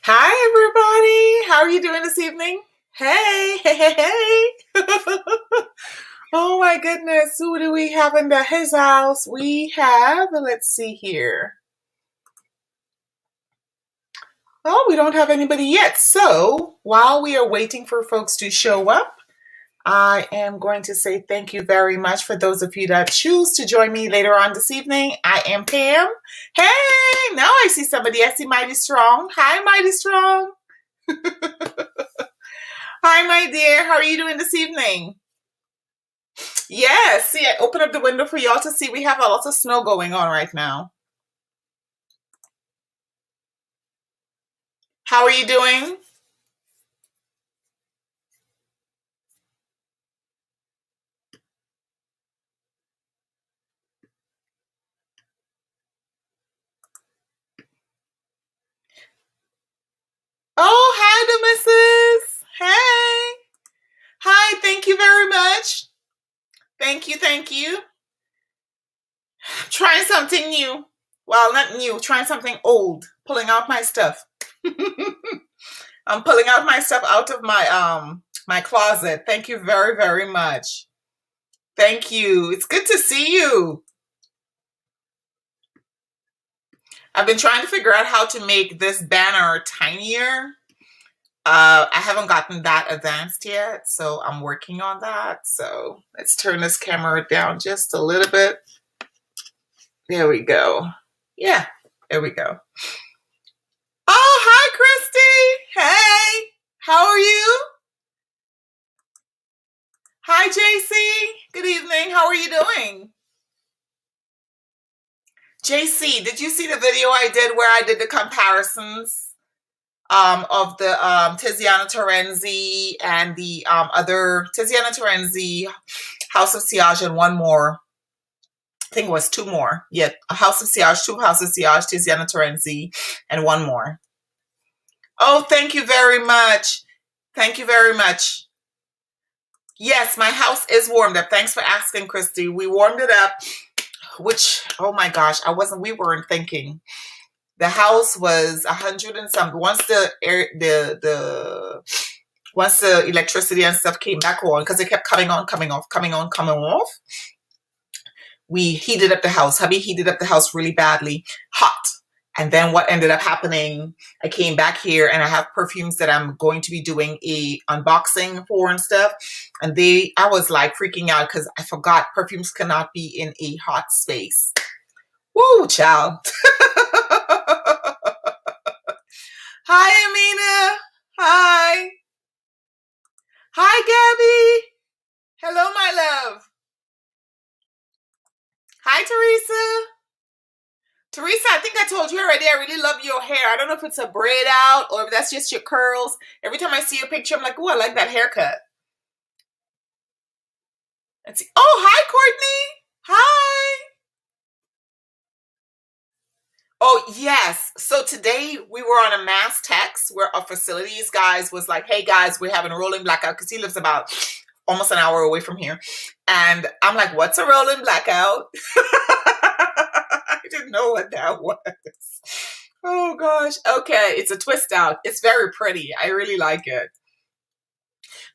Hi, everybody. How are you doing this evening? Hey, hey, hey, hey. Oh my goodness. Who do we have in his house? We have, let's see here. Oh, we don't have anybody yet. So while we are waiting for folks to show up, I am going to say thank you very much for those of you that choose to join me later on this evening. I am Pam. Hey, now I see somebody. I see Mighty Strong. Hi, Mighty Strong. Hi, my dear. How are you doing this evening? Yes, see, I opened up the window for y'all to see. We have a lot of snow going on right now. How are you doing? Oh, hi, the missus. Hey. Hi, thank you very much. Thank you, thank you. Trying something new. Well, not new, trying something old. Pulling out my stuff. I'm pulling out my stuff out of my closet. Thank you very, very much. Thank you. It's good to see you. I've been trying to figure out how to make this banner tinier. I haven't gotten that advanced yet, so I'm working on that. So let's turn this camera down just a little bit. There we go. Yeah, there we go. Oh, hi, Christy. Hey, how are you? Hi, JC. Good evening. How are you doing? JC, did you see the video I did where I did the comparisons of the Tiziana Terenzi and the other Tiziana Terenzi, House of Siage, and one more? I think it was two more. Yeah, a House of Siage, two House of Siage, Tiziana Terenzi, and one more. Oh, thank you very much. Thank you very much. Yes, my house is warmed up. Thanks for asking, Christy. We warmed it up, which, oh my gosh, we weren't thinking. The house was 100 and something. Once once the electricity and stuff came back on, because it kept coming on, coming off, coming on, coming off, we heated up the house. Hubby heated up the house really badly, hot. And then what ended up happening, I came back here and I have perfumes that I'm going to be doing a unboxing for and stuff. And I was like freaking out because I forgot perfumes cannot be in a hot space. Woo, child. Hi, Amina. Hi. Hi, Gabby. Hello, my love. Hi, Teresa. Teresa, I think I told you already, I really love your hair. I don't know if it's a braid out or if that's just your curls. Every time I see your picture, I'm like, oh, I like that haircut. Let's see. Oh, hi, Courtney. Hi. Oh, yes. So today we were on a mass text where our facilities guys was like, hey, guys, we're having a rolling blackout because he lives about almost an hour away from here. And I'm like, what's a rolling blackout? I didn't know what that was. Oh, gosh. Okay. It's a twist out. It's very pretty. I really like it.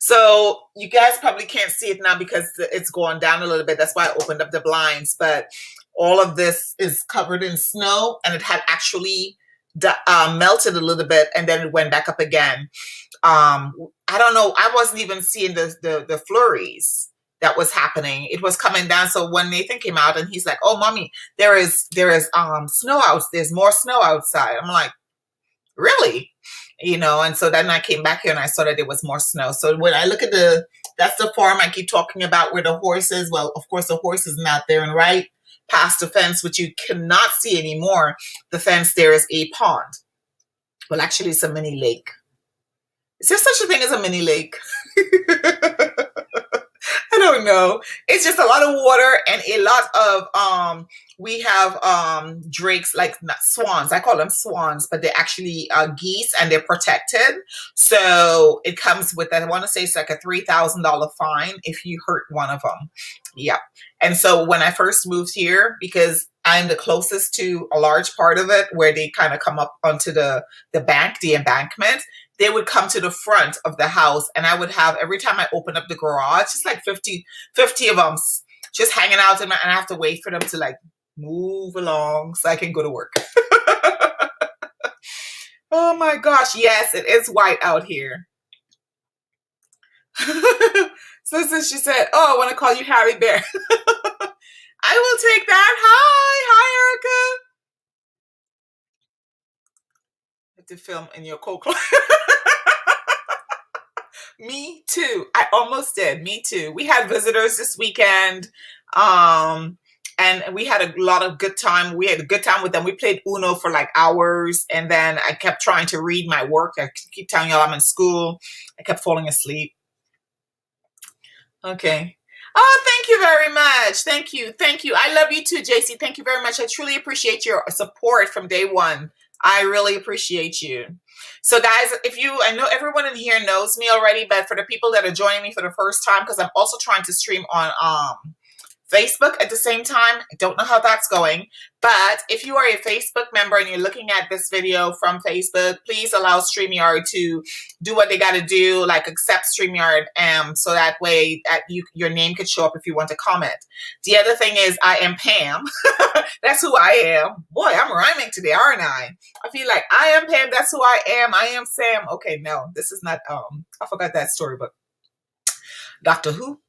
So you guys probably can't see it now because it's gone down a little bit. That's why I opened up the blinds. But all of this is covered in snow, and it had actually melted a little bit, and then it went back up again. I don't know. I wasn't even seeing the flurries that was happening. It was coming down. So when Nathan came out and he's like, "Oh, mommy, there is snow out. There's more snow outside." I'm like, "Really?" And so then I came back here and I saw that there was more snow. So when I look at that's the farm I keep talking about where the horse is. Well, of course, the horse is not there, and right past the fence, which you cannot see anymore, the fence there is a pond. Well, actually, it's a mini lake. Is there such a thing as a mini lake? I don't know. It's just a lot of water and a lot of we have drakes, like not swans. I call them swans, but they're actually geese, and they're protected. So it comes with, I want to say it's like a $3,000 fine if you hurt one of them. Yeah. And so when I first moved here, because I'm the closest to a large part of it where they kind of come up onto the embankment. They would come to the front of the house, and I would have, every time I open up the garage, just like 50 of them just hanging out, and I have to wait for them to like move along so I can go to work. Oh my gosh, yes, it is white out here. So she said, oh, I want to call you Harry Bear. I will take that. Hi, Erica. I have to film in your cold clothes. Me too. I almost did. Me too. We had visitors this weekend. And we had a lot of good time. We had a good time with them. We played Uno for like hours. And then I kept trying to read my work. I keep telling y'all I'm in school. I kept falling asleep. Okay. Oh, thank you very much. Thank you. Thank you. I love you too, JC. Thank you very much. I truly appreciate your support from day one. I really appreciate you. So guys, I know everyone in here knows me already, but for the people that are joining me for the first time, because I'm also trying to stream on Facebook at the same time. I don't know how that's going, but if you are a Facebook member and you're looking at this video from Facebook, please allow StreamYard to do what they got to do, like accept StreamYard, so that way that your name could show up if you want to comment. The other thing is I am Pam. That's who I am. Boy, I'm rhyming today, aren't I? I feel like I am Pam. That's who I am. I am Sam. Okay, no, this is not, I forgot that storybook. Doctor Who?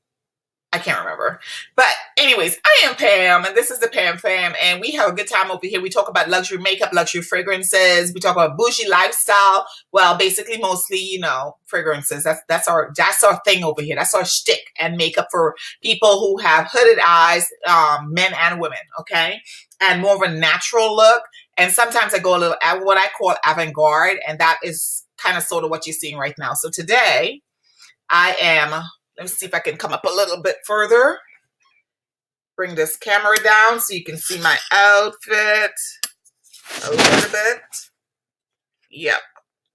I can't remember. But anyways, I am Pam, and this is the Pam Fam, and we have a good time over here. We talk about luxury makeup, luxury fragrances. We talk about bougie lifestyle. Well, basically, mostly, you know, fragrances. That's our thing over here. That's our shtick, and makeup for people who have hooded eyes, men and women, okay? And more of a natural look. And sometimes I go a little at what I call avant-garde, and that is kind of sort of what you're seeing right now. So today, I am... Let me see if I can come up a little bit further. Bring this camera down so you can see my outfit a little bit. Yep.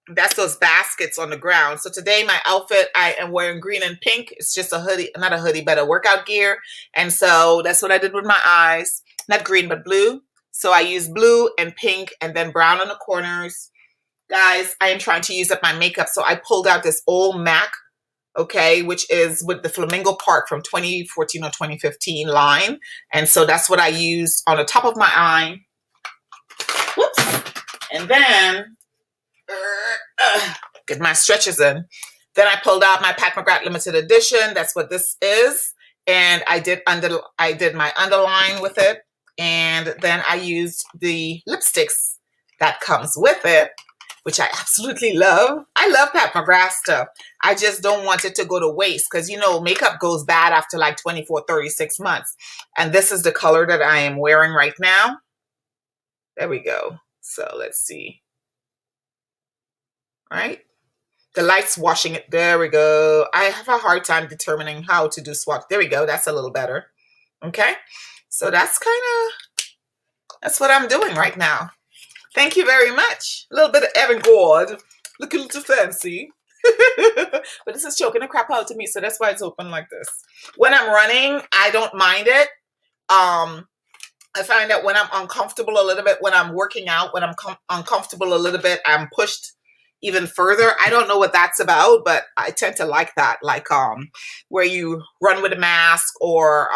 That's those baskets on the ground. So today my outfit, I am wearing green and pink. It's just a hoodie, not a hoodie, but a workout gear. And so that's what I did with my eyes. Not green, but blue. So I used blue and pink and then brown on the corners. Guys, I am trying to use up my makeup. So I pulled out this old MAC, okay, which is with the Flamingo Park from 2014 or 2015 line. And so that's what I used on the top of my eye. Whoops. And then, get my stretches in. Then I pulled out my Pat McGrath limited edition. That's what this is. And I did my underline with it. And then I used the lipsticks that comes with it, which I absolutely love. I love Pat McGrath stuff. I just don't want it to go to waste because, you know, makeup goes bad after like 24, 36 months. And this is the color that I am wearing right now. There we go. So let's see. Right? The light's washing it. There we go. I have a hard time determining how to do swatch. There we go. That's a little better. Okay. So that's what I'm doing right now. Thank you very much. A little bit of avant-garde. Looking a little fancy. But this is choking the crap out of me, so that's why it's open like this. When I'm running, I don't mind it. I find that when I'm uncomfortable a little bit, when I'm working out, when I'm uncomfortable a little bit, I'm pushed even further. I don't know what that's about, but I tend to like that. Like where you run with a mask or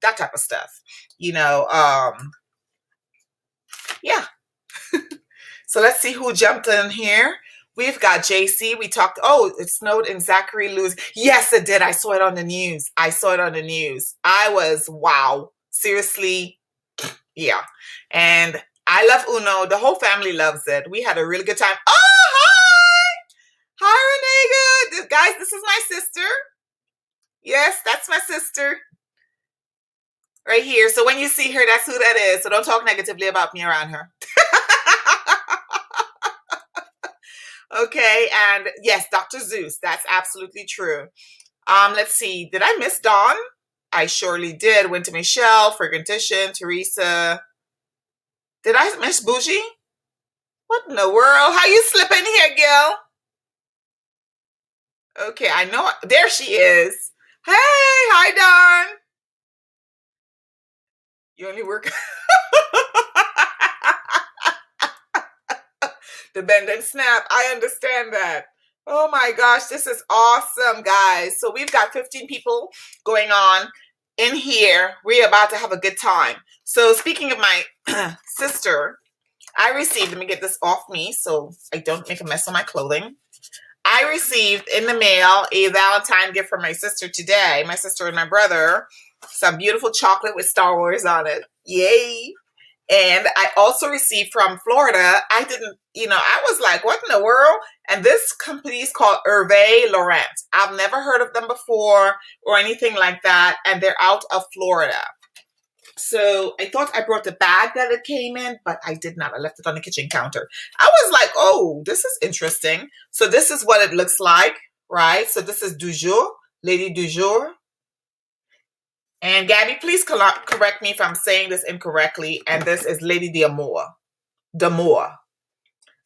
that type of stuff. You know, yeah. So let's see who jumped in here. We've got JC. We talked, oh, it snowed in Zachary Louis. Yes, it did. I saw it on the news. I saw it on the news. I was, wow. Seriously, yeah. And I love Uno. The whole family loves it. We had a really good time. Oh, hi! Hi, Renega. Guys, this is my sister. Yes, that's my sister. Right here. So when you see her, that's who that is. So don't talk negatively about me around her. Okay, and yes, Dr. Zeus, that's absolutely true. Let's see, did I miss Dawn? I surely did. Went to Michelle, Fragrantition, Teresa. Did I miss Bougie? What in the world? How you slipping here, girl? Okay, I know. There she is. Hey, hi, Dawn. You only work the bend and snap. I understand that. Oh my gosh, this is awesome, guys. So we've got 15 people going on in here. We're about to have a good time. So speaking of my sister, I received, let me get this off me so I don't make a mess of my clothing. I received in the mail a Valentine gift from my sister today. My sister and my brother. Some beautiful chocolate with Star Wars on it. Yay. And I also received from Florida. I didn't, I was like, what in the world? And this company is called Hervé Laurent. I've never heard of them before or anything like that. And they're out of Florida. So I thought I brought the bag that it came in, but I did not. I left it on the kitchen counter. I was like, oh, this is interesting. So this is what it looks like, right? So this is du jour, Lady du jour. And Gabby, please correct me if I'm saying this incorrectly. And this is Lady d'Amour. D'Amour.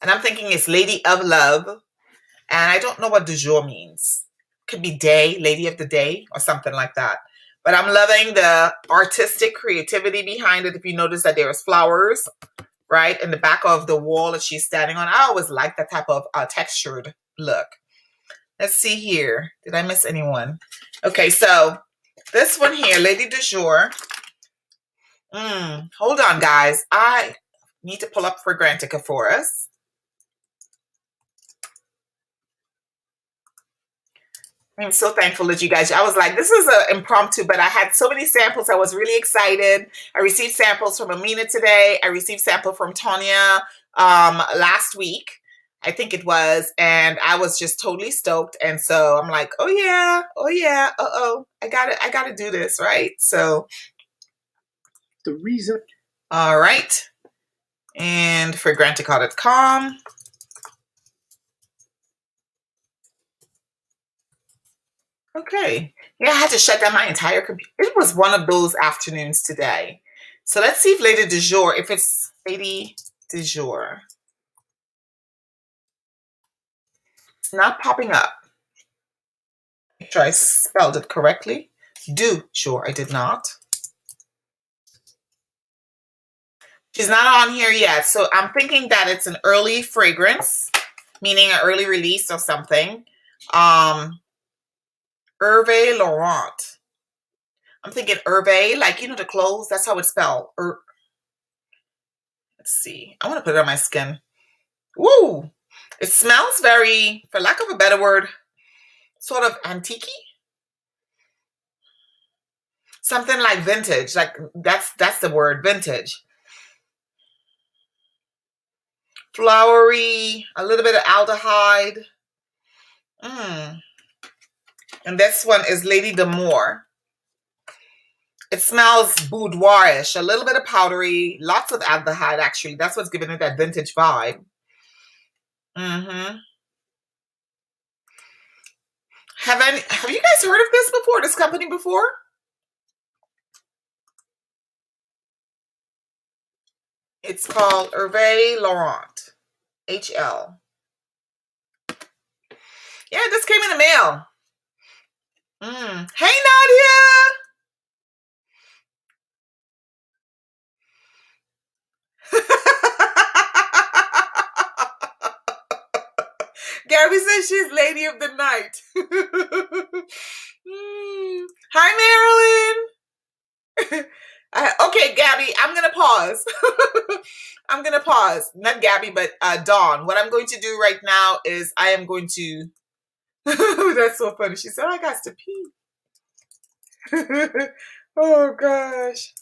And I'm thinking it's Lady of Love. And I don't know what du jour means. Could be day, Lady of the Day, or something like that. But I'm loving the artistic creativity behind it. If you notice that there's flowers, right, in the back of the wall that she's standing on. I always like that type of textured look. Let's see here. Did I miss anyone? Okay, so this one here, Lady du jour. Hold on, guys. I need to pull up Fragrantica for us. I'm so thankful that you guys, I was like, this is an impromptu, but I had so many samples. I was really excited. I received samples from Amina today. I received sample from Tonya last week, I think it was, and I was just totally stoked. And so I'm like, oh yeah, I gotta do this, right? So the reason. All right. And Fragrantica.com. Okay. Yeah, I had to shut down my entire computer. It was one of those afternoons today. So let's see if Lady du jour, if it's Lady du jour. It's not popping up. Make sure I spelled it correctly. Du jour, I did not. She's not on here yet. So I'm thinking that it's an early fragrance, meaning an early release or something. Hervé Laurent. I'm thinking Hervé, like, the clothes. That's how it's spelled. Let's see. I want to put it on my skin. Woo! It smells very, for lack of a better word, sort of antique-y. Something like vintage. Like, that's the word, vintage. Flowery, a little bit of aldehyde. And this one is Lady d'Amour. It smells boudoir-ish, a little bit of powdery, lots of aldehyde, actually. That's what's giving it that vintage vibe. Have you guys heard of this before, this company before? It's called Hervé Laurent. HL. Yeah, this came in the mail. Hey, Nadia! Gabby says she's Lady of the Night. Hi, Marilyn. Okay, Gabby, I'm going to pause. I'm going to pause. Not Gabby, but Dawn. What I'm going to do right now is I am going to... That's so funny. She said, I got to pee. Oh, gosh.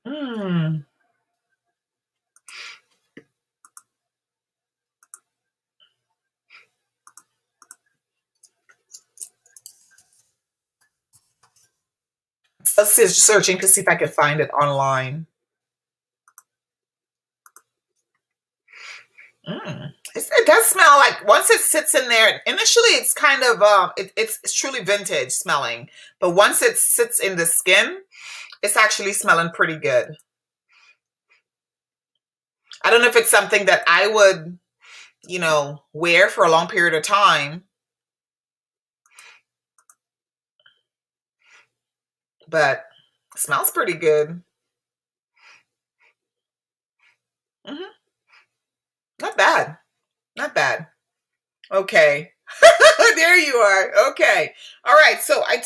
I was searching to see if I could find it online. It does smell like, once it sits in there, initially it's kind of, it's truly vintage smelling. But once it sits in the skin, it's actually smelling pretty good. I don't know if it's something that I would, wear for a long period of time. but it smells pretty good. Not bad. Not bad. Okay. There you are. Okay. All right. So I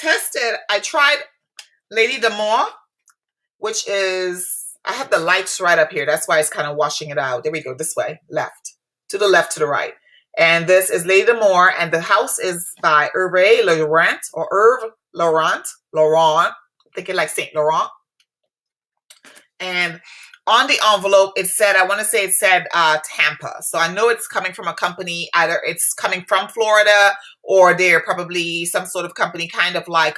tried Lady d'Amour, which is, I have the lights right up here. That's why it's kind of washing it out. There we go. This way. Left. To the left, to the right. And this is Lady d'Amour. And the house is by Hervé Laurent or Hervé Laurent. Laurent. Thinking like Saint Laurent. And on the envelope, it said, I want to say it said Tampa. So I know it's coming from a company, either it's coming from Florida or they're probably some sort of company kind of like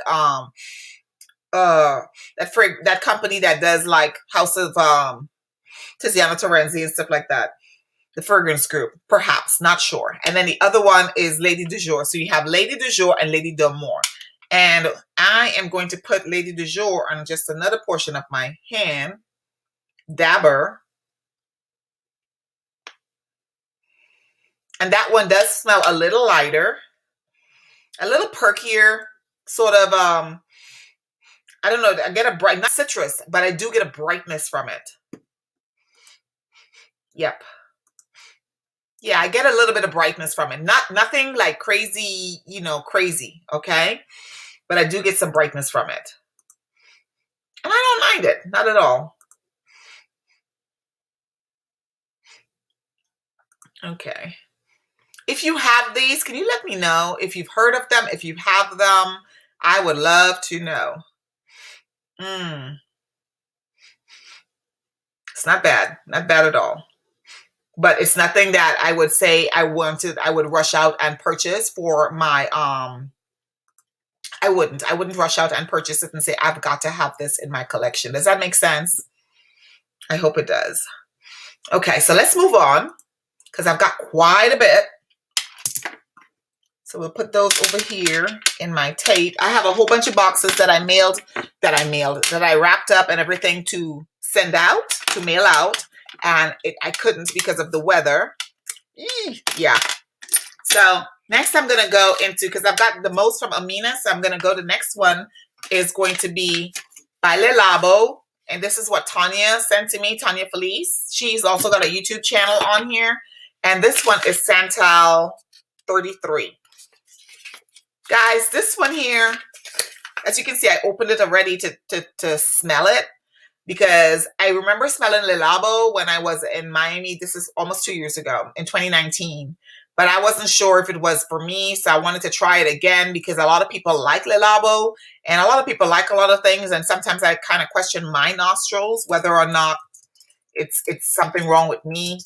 that company that does like House of Tiziana Terenzi and stuff like that. The fragrance group, perhaps, not sure. And then the other one is Lady du Jour. So you have Lady du Jour and Lady d'Amour. And I am going to put Lady du Jour on just another portion of my hand. Dabber. And that one does smell a little lighter, a little perkier, sort of, I don't know, I get a bright, not citrus, but I do get a brightness from it. Yep. Yeah, I get a little bit of brightness from it. Nothing like crazy, you know, crazy, okay? But I do get some brightness from it. And I don't mind it, not at all. Okay. If you have these, can you let me know if you've heard of them? If you have them, I would love to know. It's not bad. Not bad at all. But it's nothing that I would say I would rush out and purchase for my, I wouldn't rush out and purchase it and say, I've got to have this in my collection. Does that make sense? I hope it does. Okay, so let's move on because I've got quite a bit. So we'll put those over here in my tape. I have a whole bunch of boxes that I wrapped up and everything to send out, to mail out. And I couldn't because of the weather. Yeah. So next I'm going to go into, because I've got the most from Amina. So I'm going to go, the next one is going to be by Le Labo. And this is what Tonya sent to me, Tonya Felice. She's also got a YouTube channel on here. And this one is Santal 33. Guys, this one here, as you can see, I opened it already to smell it because I remember smelling Le Labo when I was in Miami. This is almost 2 years ago, in 2019. But I wasn't sure if it was for me, so I wanted to try it again because a lot of people like Le Labo and a lot of people like a lot of things. And sometimes I kind of question my nostrils, whether or not it's something wrong with me.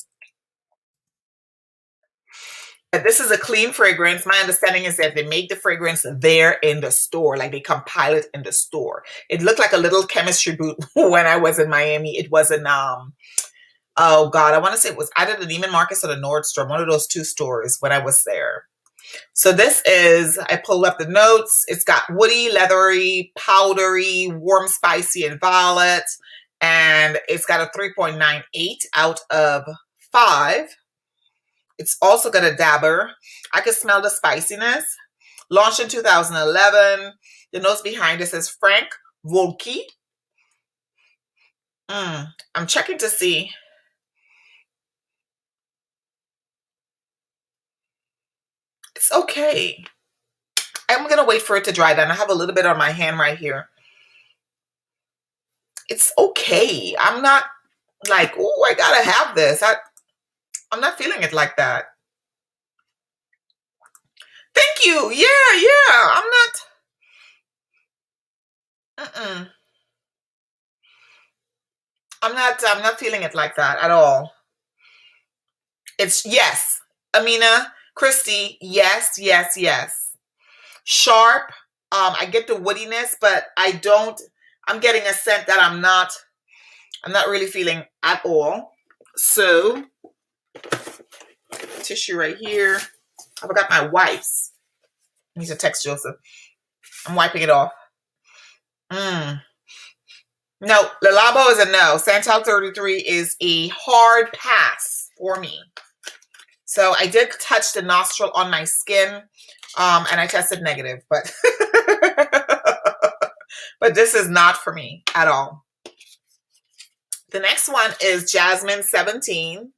This is a clean fragrance. My understanding is that they make the fragrance there in the store, like they compile it in the store. It looked like a little chemistry boot when I was in Miami. It was in, oh God, I want to say it was either the Neiman Marcus or the Nordstrom, one of those two stores when I was there. So this is, I pulled up the notes. It's got woody, leathery, powdery, warm, spicy, and violet. And it's got a 3.98 out of 5. It's also got a dabber. I can smell the spiciness. Launched in 2011. The notes behind it says Frank Volke. I'm checking to see. It's okay. I'm going to wait for it to dry down. I have a little bit on my hand right here. It's okay. I'm not like, oh, I got to have this. I'm not feeling it like that. Thank you. Yeah. I'm not feeling it like that at all. It's yes. Amina, Christy, yes. Sharp. I get the woodiness, but I'm getting a scent that I'm not really feeling at all. So tissue right here. I forgot my wipes. I need to text Joseph. I'm wiping it off. No, Le Labo is a no. Santal 33 is a hard pass for me. So I did touch the nostril on my skin, and I tested negative, but But this is not for me at all. The next one is Jasmine 17.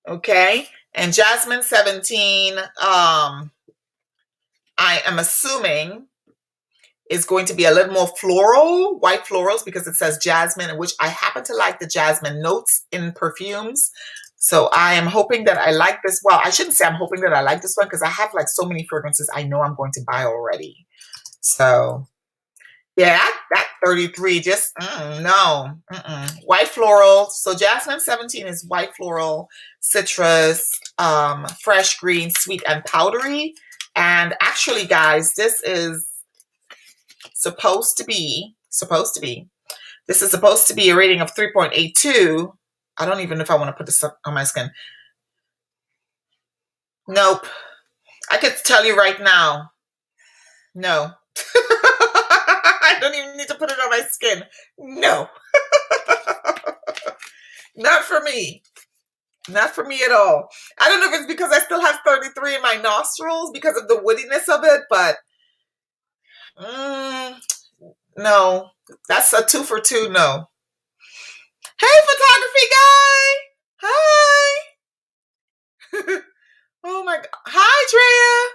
Okay. And Jasmine 17, I am assuming is going to be a little more floral, white florals, because it says jasmine, which I happen to like the jasmine notes in perfumes. So I am hoping that I like this. Well, I shouldn't say I'm hoping that I like this one, because I have like so many fragrances I know I'm going to buy already. So yeah, that 33, just no. White floral. So Jasmine 17 is white floral, citrus, fresh green, sweet and powdery. And actually, guys, this is supposed to be a rating of 3.82. I don't even know if I want to put this up on my skin. Nope. I could tell you right now. No. I don't even need to put it on my skin. No. Not for me. Not for me at all. I don't know if it's because I still have 33 in my nostrils because of the woodiness of it, but no. That's a 2 for 2 no. Hey, photography guy. Hi. Oh my God. Hi, Drea.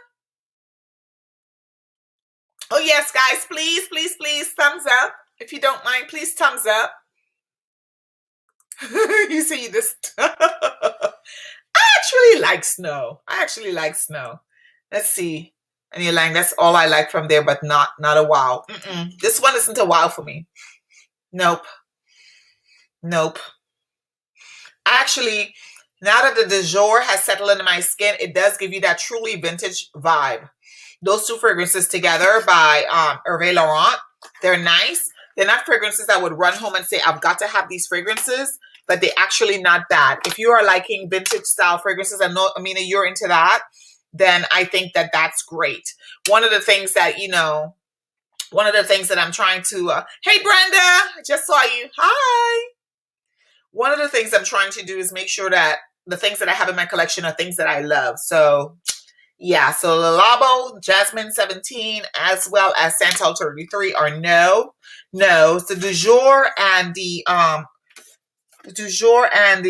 Oh, yes, guys, please, please, please, thumbs up. If you don't mind, please thumbs up. You see this. I actually like snow. Let's see. And you're like, that's all I like from there, but not a wow. This one isn't a wow for me. Nope. Actually, now that the Jour has settled into my skin, it does give you that truly vintage vibe. Those two fragrances together by Hervé Laurent, they're nice. They're not fragrances I would run home and say, I've got to have these fragrances, but they're actually not bad. If you are liking vintage style fragrances, I know, Amina, you're into that, then I think that that's great. One of the things that I'm trying to, hey, Brenda, I just saw you. Hi. One of the things I'm trying to do is make sure that the things that I have in my collection are things that I love. So yeah, so Le Labo, Jasmine 17, as well as Santal 33 are no. So the Jour and the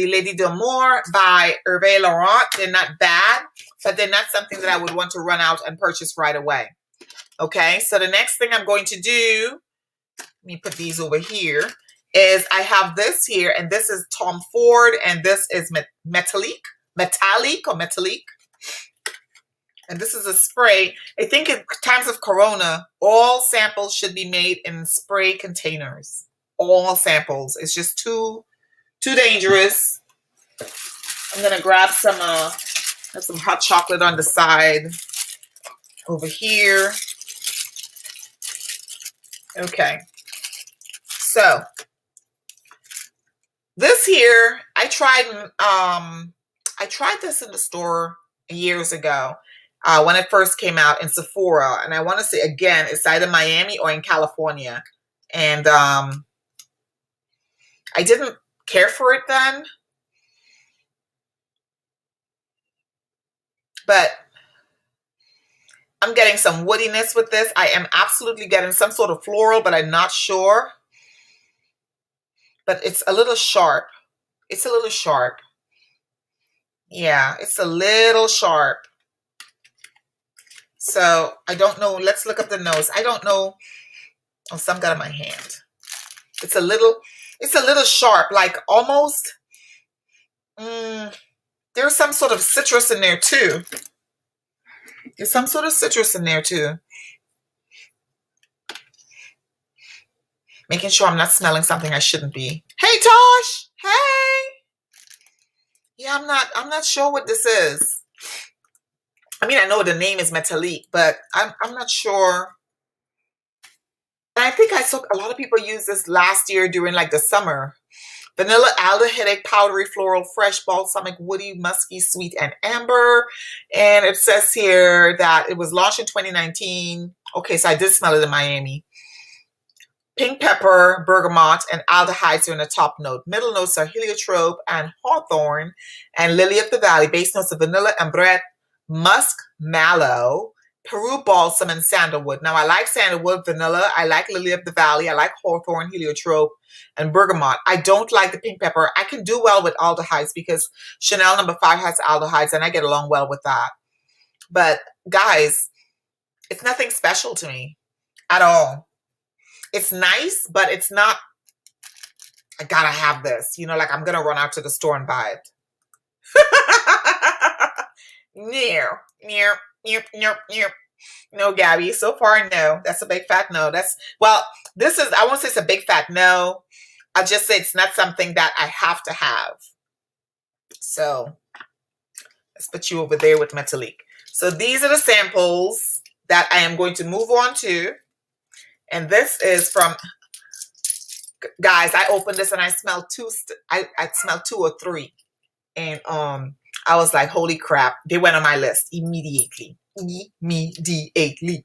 Lady d'Amour by Hervé Laurent, they're not bad, but they're not something that I would want to run out and purchase right away. Okay, so the next thing I'm going to do, let me put these over here, is I have this here, and this is Tom Ford, and this is metallic. And this is a spray. I think in times of Corona, all samples should be made in spray containers. All samples. It's just too dangerous. I'm gonna grab some have some hot chocolate on the side over here. Okay. So this here, I tried this in the store years ago. When it first came out in Sephora, and I want to say again, it's either Miami or in California, and I didn't care for it then, but I'm getting some woodiness with this. I am absolutely getting some sort of floral, but I'm not sure. But it's a little sharp. Yeah, it's a little sharp. So I don't know. Let's look up the nose. I don't know. Oh, some got in my hand. It's a little sharp, like almost. There's some sort of citrus in there too. Making sure I'm not smelling something I shouldn't be. Hey, Tosh. Hey. Yeah, I'm not sure what this is. I mean, I know the name is metallic, but I'm not sure. And I think I saw a lot of people use this last year during like the summer. Vanilla, aldehyde, powdery, floral, fresh, balsamic, woody, musky, sweet, and amber. And it says here that it was launched in 2019. Okay, so I did smell it in Miami. Pink pepper, bergamot, and aldehydes are in the top note. Middle notes are heliotrope and hawthorn and lily of the valley. Base notes are vanilla, ambrette, musk, mallow, Peru balsam and sandalwood. Now I like sandalwood, vanilla. I like lily of the valley. I like hawthorn, heliotrope, and bergamot. I don't like the pink pepper. I can do well with aldehydes because Chanel No. 5 has aldehydes and I get along well with that. But guys, it's nothing special to me at all. It's nice, but it's not, I gotta have this. You know, like I'm gonna run out to the store and buy it. No, Gabby. So far, no. That's a big fat no. Well, I won't say it's a big fat no. I'll just say it's not something that I have to have. So let's put you over there with Metalik. So these are the samples that I am going to move on to. And this is from, guys, I opened this and I smelled I smelled 2 or 3. And I was like, holy crap. They went on my list immediately. Immediately.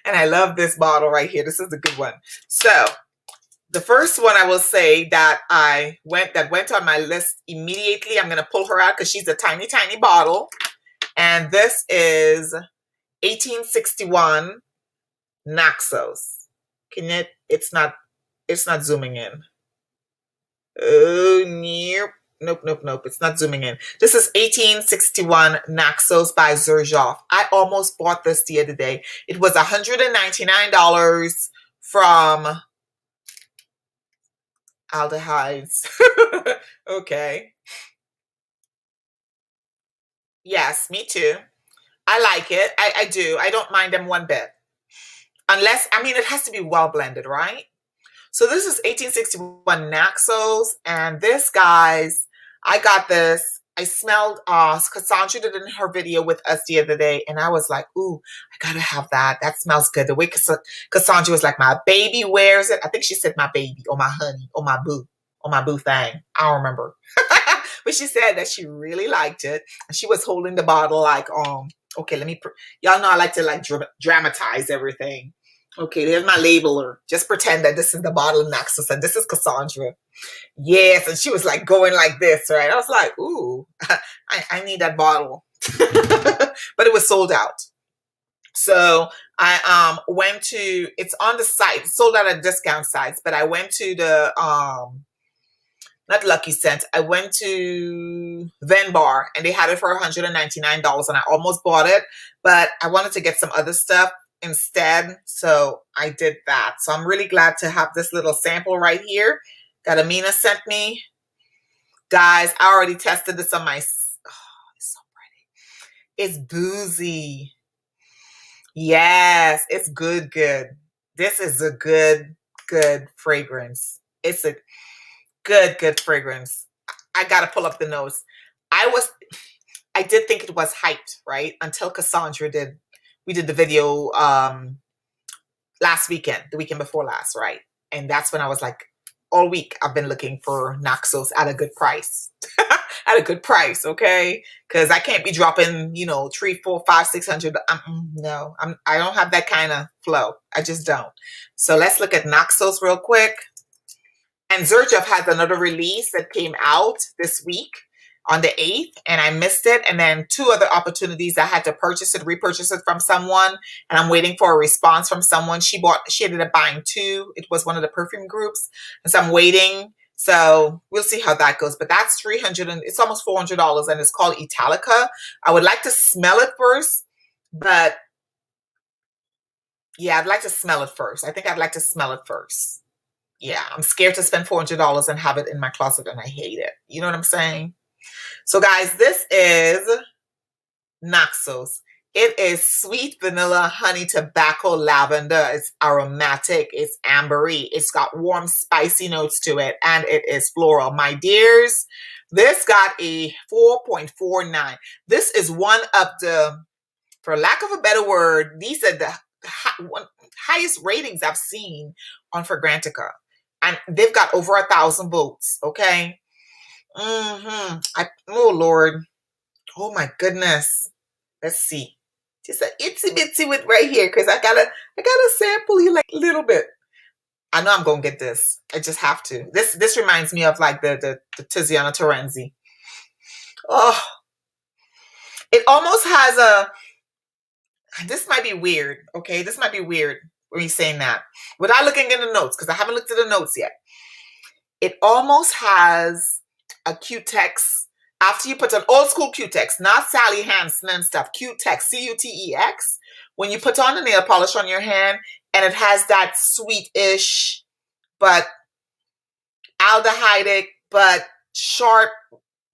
And I love this bottle right here. This is the good one. So the first one I will say that went on my list immediately. I'm going to pull her out because she's a tiny, tiny bottle. And this is 1861 Naxos. It's not zooming in. Oh, nope. It's not zooming in. This is 1861 Naxos by Jour. I almost bought this the other day. It was $199 from Aldehydes. Okay. Yes, me too. I like it. I do. I don't mind them one bit. Unless, I mean, it has to be well blended, right? So this is 1861 Naxos. And this, guys, I got this. I smelled, Cassandra did it in her video with us the other day. And I was like, ooh, I gotta have that. That smells good. The way Cassandra was like, my baby wears it. I think she said my baby or my honey or my boo thing. I don't remember. But she said that she really liked it. And she was holding the bottle like, okay, y'all know I like to like dramatize everything. Okay, there's my labeler. Just pretend that this is the bottle of Naxos and this is Cassandra. Yes, and she was like going like this, right? I was like, ooh, I need that bottle. But it was sold out. So I went to, it's on the site, sold out at discount sites, but I went to the not Lucky Scent. I went to Venbar and they had it for $199 and I almost bought it, but I wanted to get some other stuff instead. So I did that. So I'm really glad to have this little sample right here that Amina sent me. Guys, I already tested this on my, oh, it's so pretty. It's boozy. Yes, it's good. This is a good fragrance. It's a good fragrance. I gotta pull up the nose. I did think it was hyped, right? Until Cassandra we did the video last weekend, the weekend before last, right? And that's when I was like, all week I've been looking for Naxos at a good price. At a good price, okay? Because I can't be dropping, $300, $400, $500, $600. No, I don't have that kind of flow. I just don't. So let's look at Naxos real quick. And Xerjoff has another release that came out this week on the 8th, and I missed it. And then 2 other opportunities I had to repurchase it from someone, and I'm waiting for a response from someone. She ended up buying 2. It was one of the perfume groups, and so I'm waiting. So we'll see how that goes. But that's it's almost $400, and it's called Italica. I would like to smell it first, but yeah, I'd like to smell it first. I think I'd like to smell it first. Yeah, I'm scared to spend $400 and have it in my closet, and I hate it. You know what I'm saying? So guys, this is Naxos. It is sweet vanilla, honey, tobacco, lavender. It's aromatic. It's ambery. It's got warm, spicy notes to it, and it is floral. My dears, this got a 4.49. This is one of the, for lack of a better word, these are the highest ratings I've seen on Fragrantica. And they've got over 1,000 votes, okay? Oh, Lord. Oh, my goodness. Let's see. Just an itsy bitsy with right here, because I gotta sample you like a little bit. I know I'm gonna get this. I just have to. This reminds me of like the Tiziana Terenzi. Oh, It almost has a, this might be weird, okay? This might be weird when you're saying that. Without looking in the notes, because I haven't looked at the notes yet. It almost has a Q-Tex. After you put an old school Q-Tex, not Sally Hansen and stuff, Q-Tex, C-U-T-E-X. When you put on the nail polish on your hand, and it has that sweet-ish, but aldehydic, but sharp,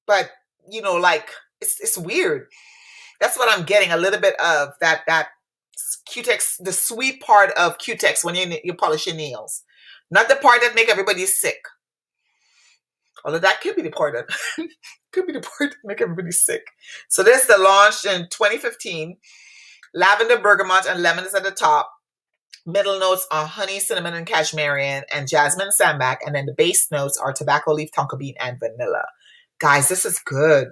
but, you know, like, it's weird. That's what I'm getting, a little bit of that Q-Tex, the sweet part of Q-Tex when you polish your nails. Not the part that make everybody sick. Although that could be the part that could be the part that make everybody sick. So this is launched in 2015. Lavender, bergamot, and lemon is at the top. Middle notes are honey, cinnamon, and cashmere, and jasmine, sambac. And then the base notes are tobacco leaf, tonka bean, and vanilla. Guys, this is good.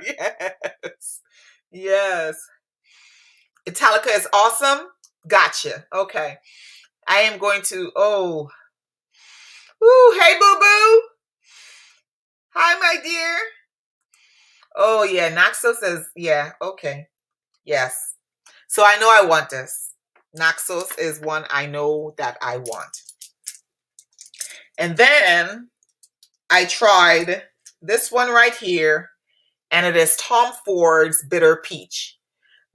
Yes. Yes. Italica is awesome. Gotcha. Okay. I am going to, ooh, hey, boo-boo. Hi, my dear. Oh, yeah, Naxos is, yeah, okay. Yes. So I know I want this. Naxos is one I know that I want. And then I tried this one right here, and it is Tom Ford's Bitter Peach.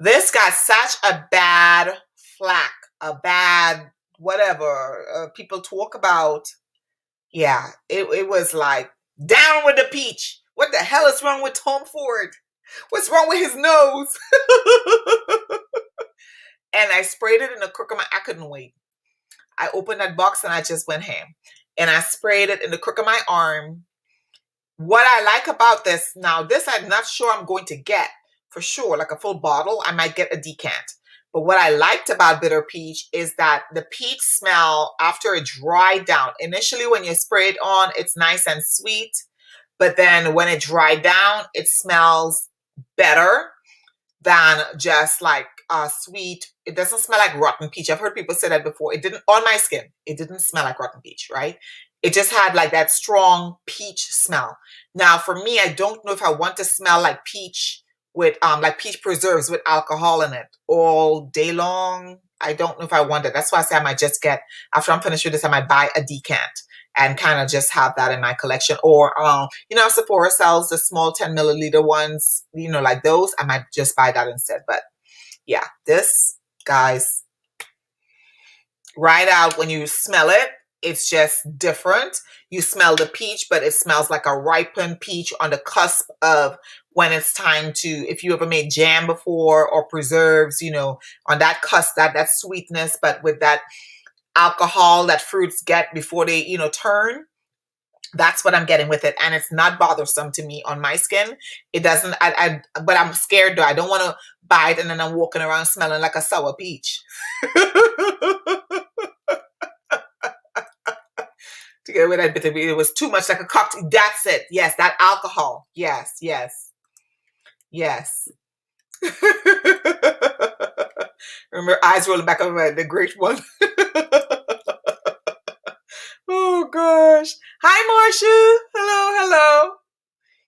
This got such a bad flack, a bad whatever people talk about. Yeah, it was like, down with the peach. What the hell is wrong with Tom Ford? What's wrong with his nose? And I sprayed it in the crook of my, I couldn't wait. I opened that box and I just went ham. And I sprayed it in the crook of my arm. What I like about this, now this I'm not sure I'm going to get for sure, like a full bottle. I might get a decant. But what I liked about Bitter Peach is that the peach smell, after it dried down, initially when you spray it on, it's nice and sweet. But then when it dried down, it smells better than just like sweet. It doesn't smell like rotten peach. I've heard people say that before. It didn't, on my skin, it didn't smell like rotten peach, right? It just had like that strong peach smell. Now for me, I don't know if I want to smell like peach with like peach preserves with alcohol in it all day long. I don't know if I want it. That's why I say I might just get, after I'm finished with this, I might buy a decant and kind of just have that in my collection. Or, you know, Sephora sells the small 10 milliliter ones, you know, like those. I might just buy that instead. But yeah, this, guys, right out when you smell it, it's just different. You smell the peach, but it smells like a ripened peach on the cusp of when it's time to, if you ever made jam before or preserves, you know, on that cusp, that sweetness, but with that alcohol that fruits get before they, you know, turn. That's what I'm getting with it. And it's not bothersome to me on my skin. It doesn't, but I'm scared though. I don't want to buy it and then I'm walking around smelling like a sour peach. To get rid of that bitter, it was too much like a cocktail. That's it. Yes, that alcohol. Yes, yes, yes. Remember, eyes rolling back over the great one. Oh gosh. Hi, Marcia. Hello, hello.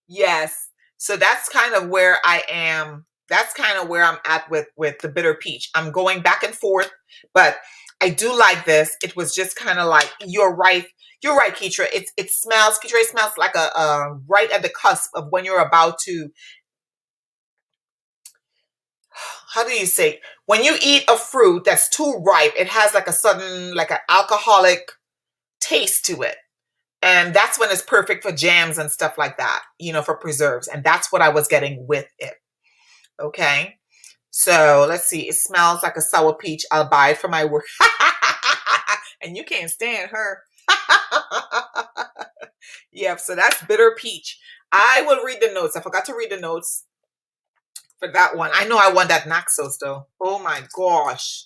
Yes. So that's kind of where I am. That's kind of where I'm at with the Bitter Peach. I'm going back and forth, but I do like this. It was just kind of like, you're right. You're right, Keitra. It smells, Keitra, it smells like a right at the cusp of when you're about to, how do you say, when you eat a fruit that's too ripe, it has like a sudden, like an alcoholic taste to it. And that's when it's perfect for jams and stuff like that, you know, for preserves. And that's what I was getting with it. Okay. So let's see. It smells like a sour peach. I'll buy it for my work. And you can't stand her. Yeah, so that's Bitter Peach. I will read the notes. I forgot to read the notes for that one. I know I want that Naxos though. Oh my gosh.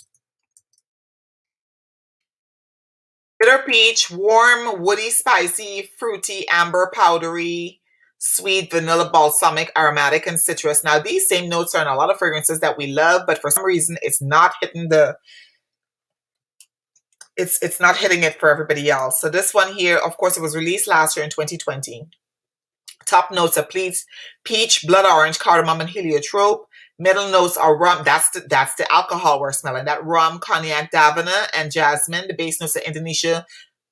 Bitter peach, warm, woody, spicy, fruity, amber, powdery, sweet, vanilla, balsamic, aromatic, and citrus. Now, these same notes are in a lot of fragrances that we love, but for some reason, it's not hitting the, it's not hitting it for everybody else. So this one here, of course, it was released last year in 2020. Top notes are peach, blood orange, cardamom, and heliotrope. Middle notes are rum. That's the alcohol we're smelling. That rum, cognac, davina, and jasmine. The base notes are Indonesia,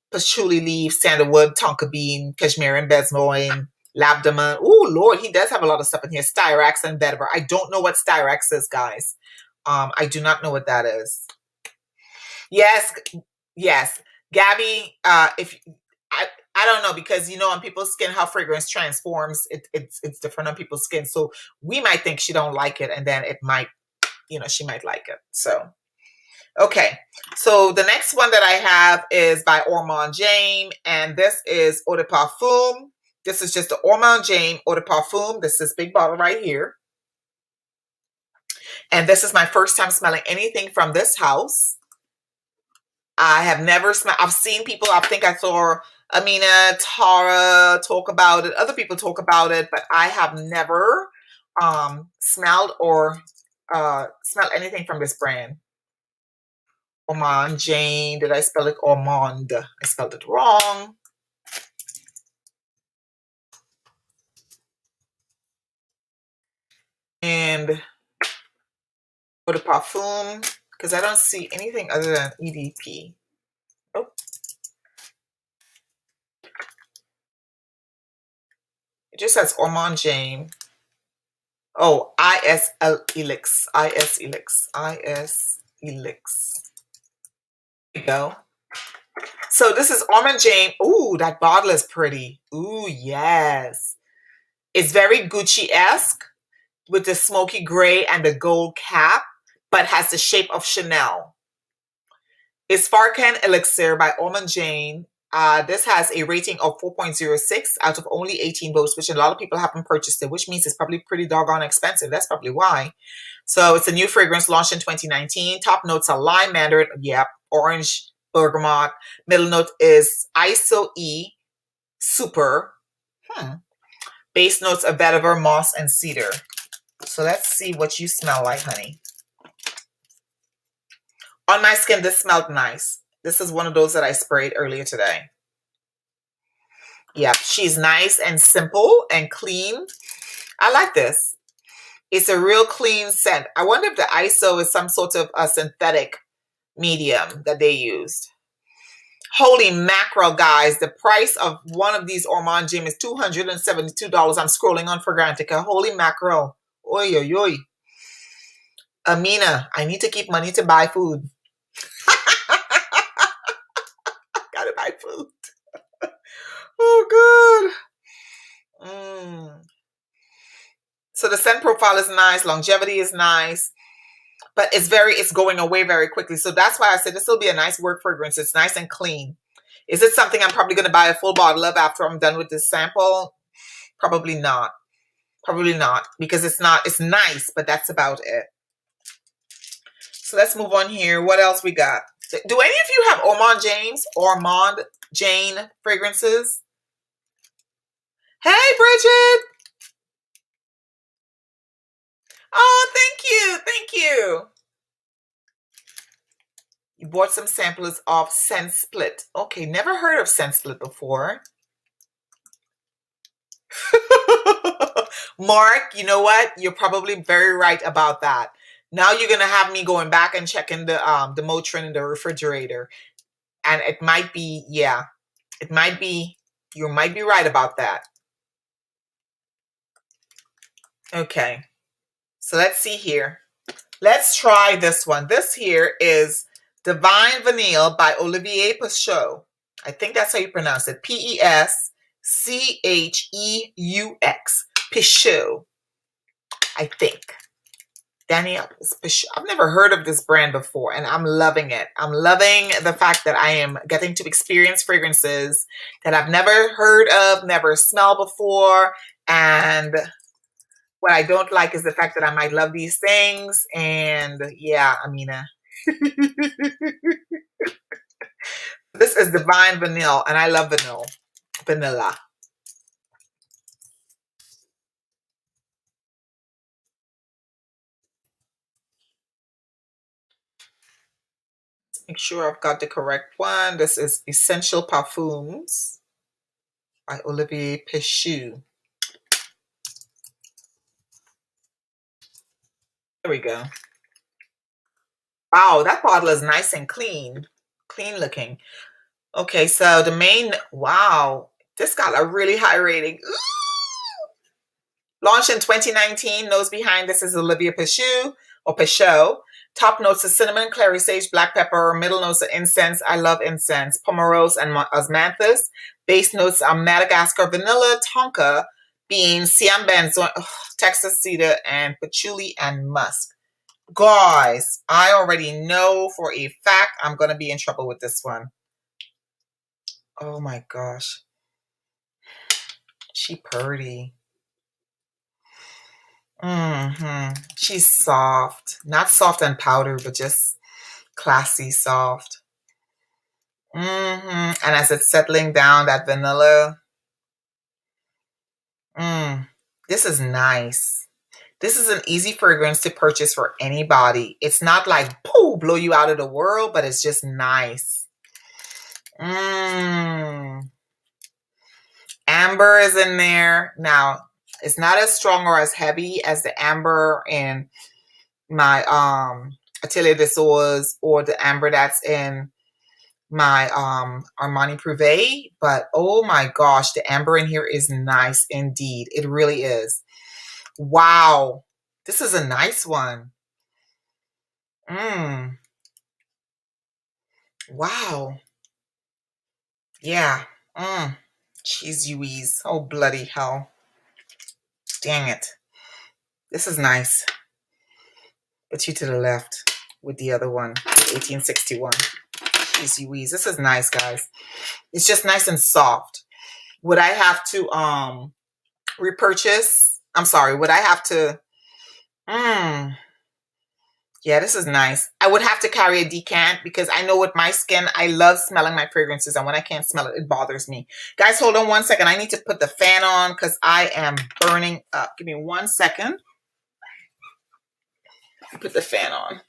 patchouli leaf, sandalwood, tonka bean, cashmere, and besmoin, labdama. Oh Lord, he does have a lot of stuff in here. Styrax and vetiver. I don't know what styrax is, guys. I do not know what that is. Yes, yes, Gabby. If I don't know, because on people's skin how fragrance transforms. It's different on people's skin. So we might think she don't like it, and then it might, she might like it. So okay. So the next one that I have is by Ormond James, and this is Eau de Parfum. This is just the Ormond James Eau de Parfum. This is big bottle right here. And this is my first time smelling anything from this house. I have never smelled. I've seen people. I think I saw Amina, Tara talk about it. Other people talk about it, but I have never smelled or smelled anything from this brand. Ormond James. Did I spell it Ormond? I spelled it wrong. And Eau de Parfum, because I don't see anything other than EDP. Oh. It just says Ormond James. Oh, IS Elix. IS Elix. IS Elix. There you go. So this is Ormond James. Ooh, that bottle is pretty. Ooh, yes. It's very Gucci-esque with the smoky gray and the gold cap, but has the shape of Chanel. It's Farcan Elixir by Ormond James. This has a rating of 4.06 out of only 18 votes, which a lot of people haven't purchased it, which means it's probably pretty doggone expensive. That's probably why. So it's a new fragrance launched in 2019. Top notes are lime, mandarin, yep, orange, bergamot. Middle note is ISO E, super. Base notes are vetiver, moss, and cedar. So let's see what you smell like, honey. On my skin, this smelled nice. This is one of those that I sprayed earlier today. Yep, she's nice and simple and clean. I like this. It's a real clean scent. I wonder if the ISO is some sort of a synthetic medium that they used. Holy mackerel, guys. The price of one of these Ormond James is $272. I'm scrolling on Fragrantica. Holy mackerel. Oy, oy, oy. Amina, I need to keep money to buy food. Gotta buy food. Oh, good. So the scent profile is nice. Longevity is nice. But it's going away very quickly. So that's why I said this will be a nice work fragrance. It's nice and clean. Is it something I'm probably going to buy a full bottle of after I'm done with this sample? Probably not. Probably not. Because it's nice, but that's about it. So let's move on here. What else we got? Do any of you have Ormond James fragrances? Hey, Bridget. Oh, thank you. Thank you. You bought some samples of Scent Split. Okay, never heard of Scent Split before. Mark, you know what? You're probably very right about that. Now you're going to have me going back and checking the Motrin in the refrigerator. And it might be, yeah, it might be, you might be right about that. Okay. So let's see here. Let's try this one. This here is Divine Vanille by Olivier Peucheux. I think that's how you pronounce it. Pescheux. Peucheux. I think. Danielle Peucheux. I've never heard of this brand before, and I'm loving it. I'm loving the fact that I am getting to experience fragrances that I've never heard of, never smelled before, and what I don't like is the fact that I might love these things. And yeah, Amina. This is Divine Vanille, and I love vanilla. Make sure I've got the correct one. This is Essential Parfums by Olivier Peucheux. Here we go. Wow, that bottle is nice and clean. Clean looking. Okay, so the main, wow, this got a really high rating. Ooh. Launched in 2019, nose behind this is Olivia Peuchot or Peuchot. Top notes of cinnamon, clary sage, black pepper. Middle notes of incense. I love incense. Pomerose and osmanthus. Base notes are Madagascar vanilla, tonka, beans, siam benzoin, Texas cedar, and patchouli and musk. Guys, I already know for a fact I'm going to be in trouble with this one. Oh my gosh. She pretty. She's soft. Not soft and powder, but just classy soft. And as it's settling down, that vanilla. This is nice. This is an easy fragrance to purchase for anybody. It's not like, pooh, blow you out of the world, but it's just nice. Amber is in there. Now, it's not as strong or as heavy as the amber in my Atelier des Ors or the amber that's in my Armani Privé, but oh my gosh, the amber in here is nice indeed. It really is. Wow, this is a nice one. Wow. Yeah. Cheese Louise. Oh, bloody hell. Dang it. This is nice. Put you to the left with the other one, 1861. Cheese Louise. This is nice, guys. It's just nice and soft. Would I have to repurchase? I'm sorry. Would I have to? Yeah, this is nice. I would have to carry a decant because I know with my skin, I love smelling my fragrances. And when I can't smell it, it bothers me. Guys, hold on one second. I need to put the fan on because I am burning up. Give me 1 second. Put the fan on.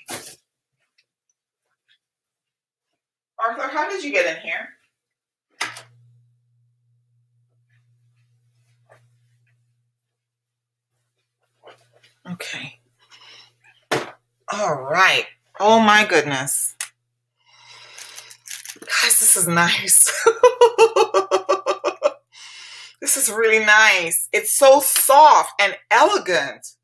Arthur, how did you get in here? Okay. All right. Oh my goodness. Guys, this is nice. This is really nice. It's so soft and elegant.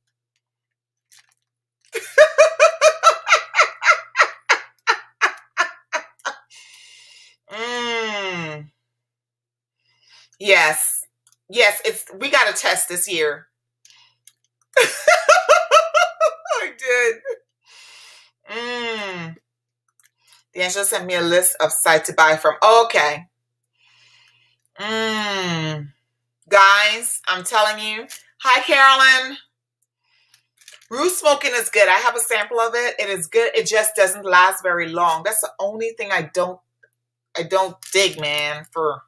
Yes. Yes, we got to test this here. I did. The angel sent me a list of sites to buy from. Okay. Guys, I'm telling you. Hi, Carolyn. Root smoking is good. I have a sample of it. It is good. It just doesn't last very long. That's the only thing I don't dig, man. For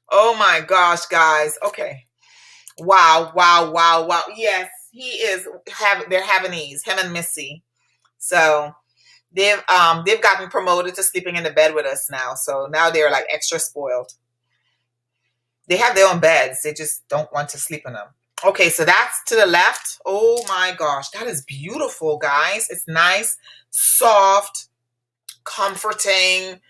oh my gosh, guys. Okay. Wow, wow, wow, wow. Yes, he is they're Havanese, him and Missy. So they've gotten promoted to sleeping in the bed with us now. So now they're like extra spoiled. They have their own beds. They just don't want to sleep in them. Okay, so that's to the left. Oh my gosh, that is beautiful, guys. It's nice, soft, comforting.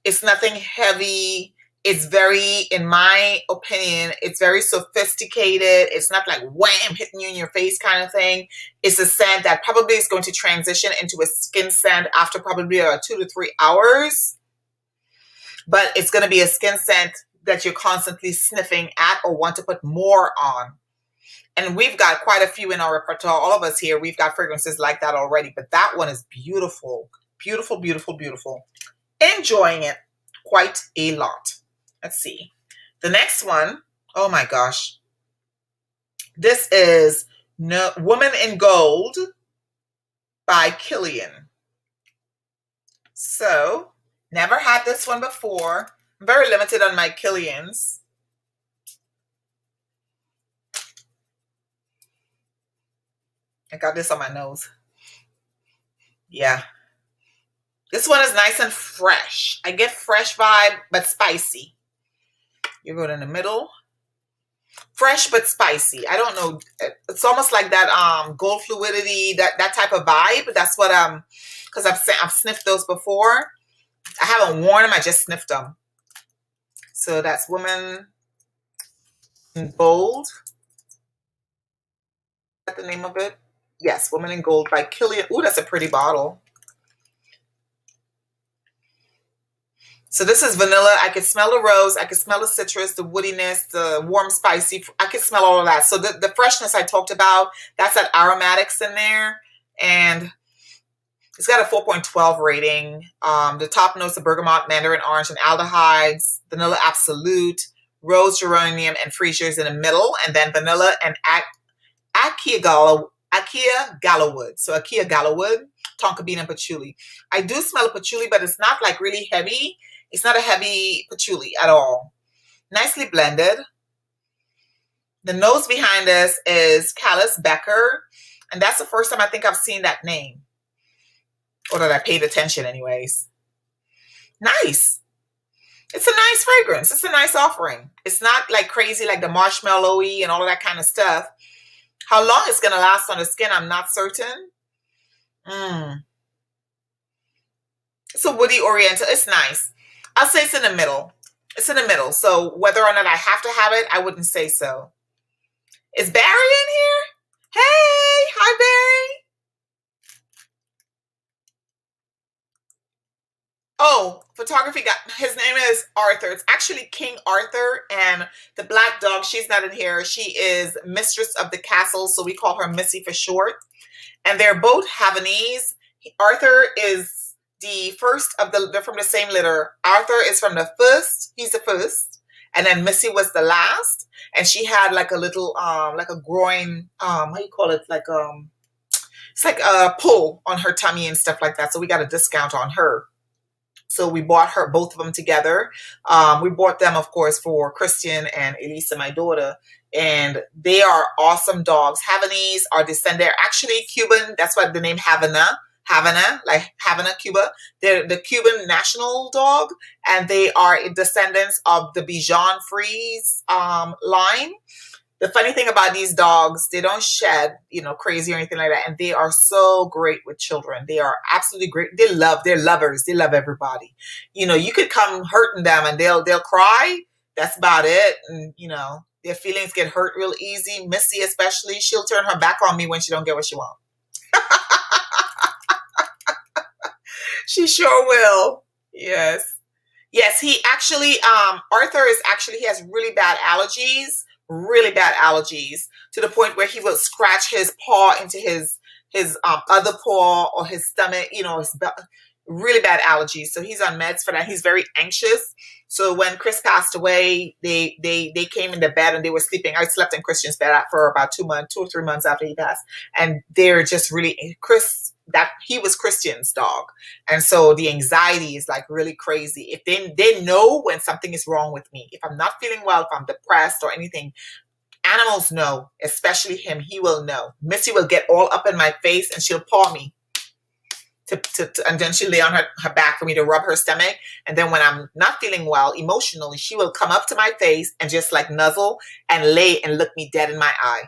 It's nothing heavy. It's very, in my opinion, it's very sophisticated. It's not like wham, hitting you in your face kind of thing. It's a scent that probably is going to transition into a skin scent after probably 2 to 3 hours. But it's going to be a skin scent that you're constantly sniffing at or want to put more on. And we've got quite a few in our repertoire. All of us here, we've got fragrances like that already. But that one is beautiful. Beautiful, beautiful, beautiful. Enjoying it quite a lot. Let's see. The next one, oh my gosh. This is Woman in Gold by Kilian. So, never had this one before. I'm very limited on my Kilians. I got this on my nose. Yeah. This one is nice and fresh. I get fresh vibe, but spicy. You go in the middle. Fresh but spicy. I don't know. It's almost like that gold fluidity, that type of vibe. That's what because I've sniffed those before. I haven't worn them. I just sniffed them. So that's Woman in Gold. Is that the name of it? Yes, Woman in Gold by Killian. Ooh, that's a pretty bottle. So this is vanilla. I could smell the rose. I could smell the citrus, the woodiness, the warm, spicy. I could smell all of that. So the freshness I talked about, that's that aromatics in there. And it's got a 4.12 rating. The top notes are bergamot, mandarin orange, and aldehydes, vanilla absolute, rose geranium, and freesias in the middle, and then vanilla and Aqua Galawood. So Aqua Galawood, tonka bean, and patchouli. I do smell a patchouli, but it's not like really heavy. It's not a heavy patchouli at all. Nicely blended. The nose behind this is Callus Becker, and that's the first time I think I've seen that name. Or that I paid attention anyways. Nice. It's a nice fragrance. It's a nice offering. It's not like crazy like the marshmallowy and all of that kind of stuff. How long it's going to last on the skin, I'm not certain. It's a woody oriental. It's nice. I'll say it's in the middle. It's in the middle. So whether or not I have to have it, I wouldn't say so. Is Barry in here? Hey, hi Barry. Oh, photography guy. His name is Arthur. It's actually King Arthur, and the black dog, she's not in here. She is mistress of the castle, so we call her Missy for short. And they're both Havanese. Arthur is the first of they're from the same litter. Arthur is from the first. He's the first. And then Missy was the last. And she had like a little, like a groin, how do you call it? Like, it's like a pull on her tummy and stuff like that. So we got a discount on her. So we bought both of them together. We bought them, of course, for Christian and Elisa, my daughter. And they are awesome dogs. Havanese are descended. They're actually Cuban. That's why the name Havana, like Havana, Cuba. They're the Cuban national dog. And they are descendants of the Bichon Frise line. The funny thing about these dogs, they don't shed, crazy or anything like that. And they are so great with children. They are absolutely great. They're lovers. They love everybody. You could come hurting them and they'll cry. That's about it. And, their feelings get hurt real easy. Missy especially, she'll turn her back on me when she don't get what she wants. She sure will. Yes. Yes, he actually, Arthur he has really bad allergies. Really bad allergies to the point where he will scratch his paw into his other paw or his stomach, really bad allergies. So he's on meds for that. He's very anxious. So when Chris passed away, they came into bed and they were sleeping. I slept in Christian's bed for about 2 or 3 months after he passed. And they're just really, he was Christian's dog. And so the anxiety is like really crazy. If they know when something is wrong with me, if I'm not feeling well, if I'm depressed or anything, animals know, especially him, he will know. Missy will get all up in my face and she'll paw me. And then she'll lay on her back for me to rub her stomach. And then when I'm not feeling well emotionally, she will come up to my face and just like nuzzle and lay and look me dead in my eye.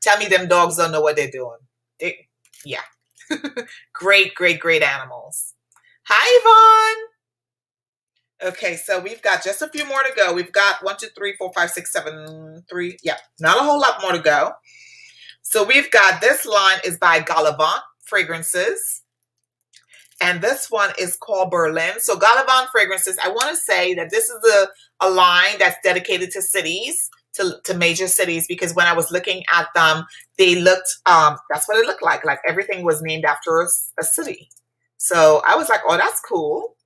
Tell me them dogs don't know what they're doing. Yeah. Great, great, great animals. Hi, Yvonne. Okay, so we've got just a few more to go. We've got 1, 2, 3, 4, 5, 6, 7, 3. Yeah, not a whole lot more to go. So we've got this line is by Galavant Fragrances. And this one is called Berlin. So Galavant Fragrances, I want to say that this is a line that's dedicated to cities, to major cities, because when I was looking at them, they looked, that's what it looked like. Like everything was named after a city. So I was like, oh, that's cool.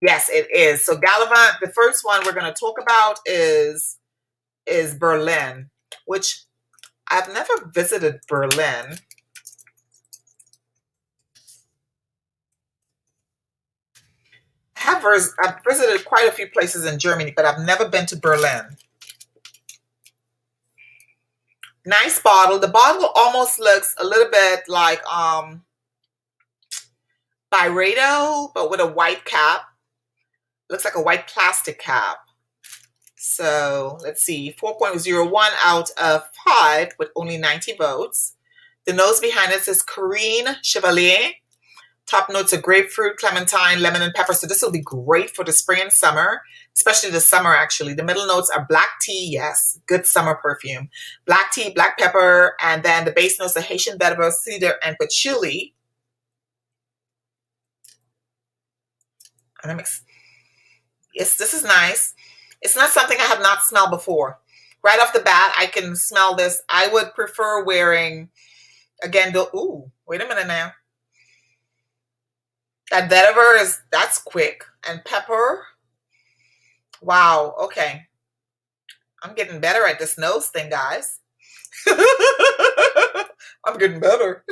Yes, it is. So Galavant, the first one we're going to talk about is Berlin, which I've never visited Berlin. I've visited quite a few places in Germany, but I've never been to Berlin. Nice bottle. The bottle almost looks a little bit like Byredo, but with a white cap. Looks like a white plastic cap. So let's see, 4.01 out of 5 with only 90 votes. The nose behind it says Corinne Chevalier. Top notes are grapefruit, clementine, lemon, and pepper. So this will be great for the spring and summer, especially the summer, actually. The middle notes are black tea, yes, good summer perfume. Black tea, black pepper, and then the base notes are Haitian vetiver, cedar, and patchouli. And yes, this is nice. It's not something I have not smelled before. Right off the bat, I can smell this. I would prefer wearing, again, ooh, wait a minute now. That vetiver that's quick. And pepper. Wow, okay. I'm getting better at this nose thing, guys. I'm getting better.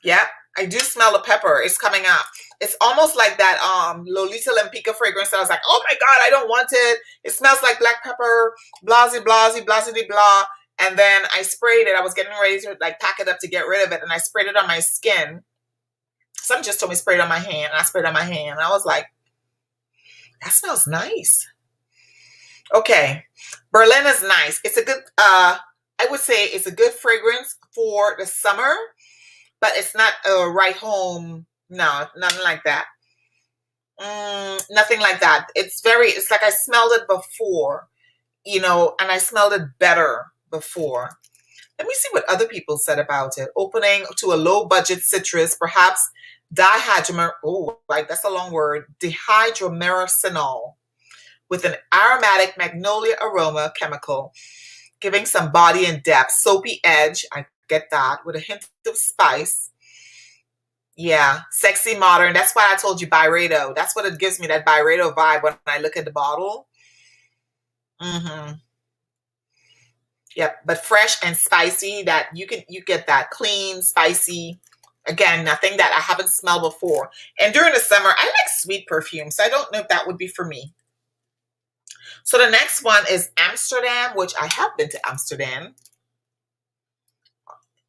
Yeah, I do smell the pepper. It's coming out. It's almost like that Lolita Lempica fragrance that I was like, oh my God, I don't want it. It smells like black pepper, blasey, blasey, blasey, blah. And then I sprayed it. I was getting ready to like pack it up to get rid of it. And I sprayed it on my skin. Someone just told me spray it on my hand. And I sprayed it on my hand. And I was like, that smells nice. Okay. Berlin is nice. It's a good, I would say it's a good fragrance for the summer, but it's not a right home. No, nothing like that. Nothing like that. It's like I smelled it before, you know, and I smelled it better before. Let me see what other people said about it. Opening to a low budget citrus, perhaps dihydromer. Oh, like that's a long word. Dihydromercinol with an aromatic magnolia aroma chemical, giving some body and depth. Soapy edge. I get that with a hint of spice. Yeah, sexy, modern. That's why I told you Byredo. That's what it gives me, that Byredo vibe when I look at the bottle. Yep, but fresh and spicy. That you get that clean, spicy. Again, nothing that I haven't smelled before. And during the summer, I like sweet perfume, so I don't know if that would be for me. So the next one is Amsterdam, which I have been to Amsterdam.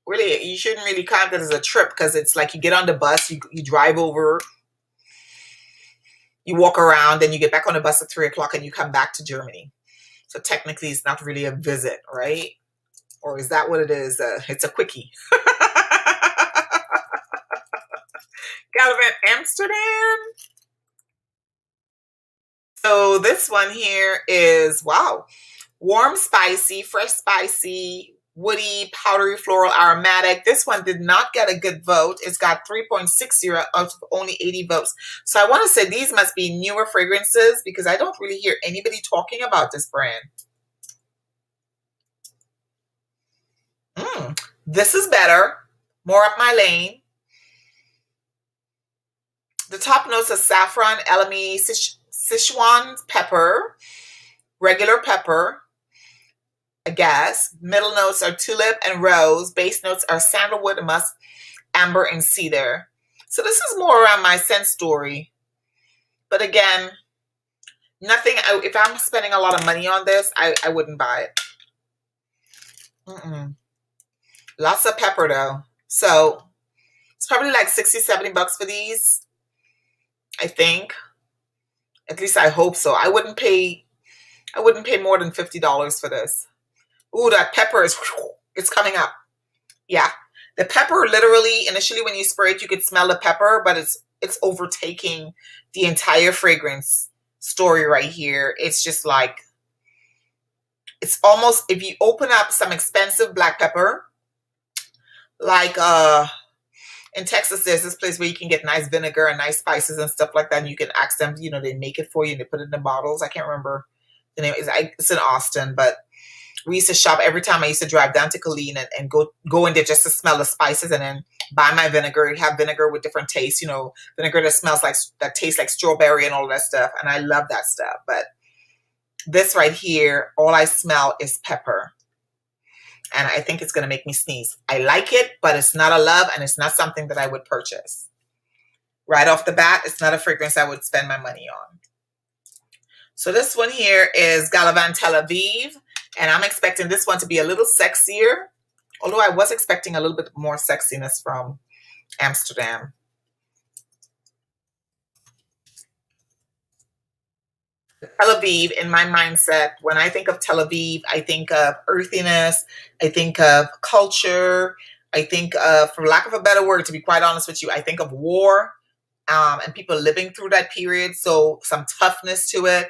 Really, you shouldn't really count it as a trip because it's like you get on the bus, you drive over, you walk around, then you get back on the bus at 3 o'clock and you come back to Germany. So technically it's not really a visit, right? Or is that what it is? It's a quickie. Galavant Amsterdam. So this one here is, wow, warm, spicy, fresh, spicy, woody, powdery, floral, aromatic. This one did not get a good vote. It's got 3.60 out of only 80 votes. So I want to say these must be newer fragrances because I don't really hear anybody talking about this brand. This is better. More up my lane. The top notes are saffron, elemi, Sichuan pepper, regular pepper, I guess. Middle notes are tulip and rose. Base notes are sandalwood, musk, amber, and cedar. So this is more around my scent story. But again, nothing, if I'm spending a lot of money on this, I wouldn't buy it. Lots of pepper though. So it's probably like 60, 70 bucks for these, I think. At least I hope so. I wouldn't pay more than $50 for this. Ooh, that pepper it's coming up. Yeah. The pepper literally, initially when you spray it, you could smell the pepper, but it's overtaking the entire fragrance story right here. It's just like, it's almost, if you open up some expensive black pepper, like in Texas, there's this place where you can get nice vinegar and nice spices and stuff like that. And you can ask them, you know, they make it for you and they put it in the bottles. I can't remember the name. It's in Austin, but we used to shop every time I used to drive down to Colleen and go in there just to smell the spices and then buy my vinegar. You have vinegar with different tastes, you know, vinegar that tastes like strawberry and all that stuff. And I love that stuff. But this right here, all I smell is pepper. And I think it's going to make me sneeze. I like it, but it's not a love and it's not something that I would purchase. Right off the bat, it's not a fragrance I would spend my money on. So this one here is Galavant Tel Aviv. And I'm expecting this one to be a little sexier. Although I was expecting a little bit more sexiness from Amsterdam. Tel Aviv, in my mindset, when I think of Tel Aviv, I think of earthiness, I think of culture, I think of, for lack of a better word, to be quite honest with you, I think of war, and people living through that period. So some toughness to it.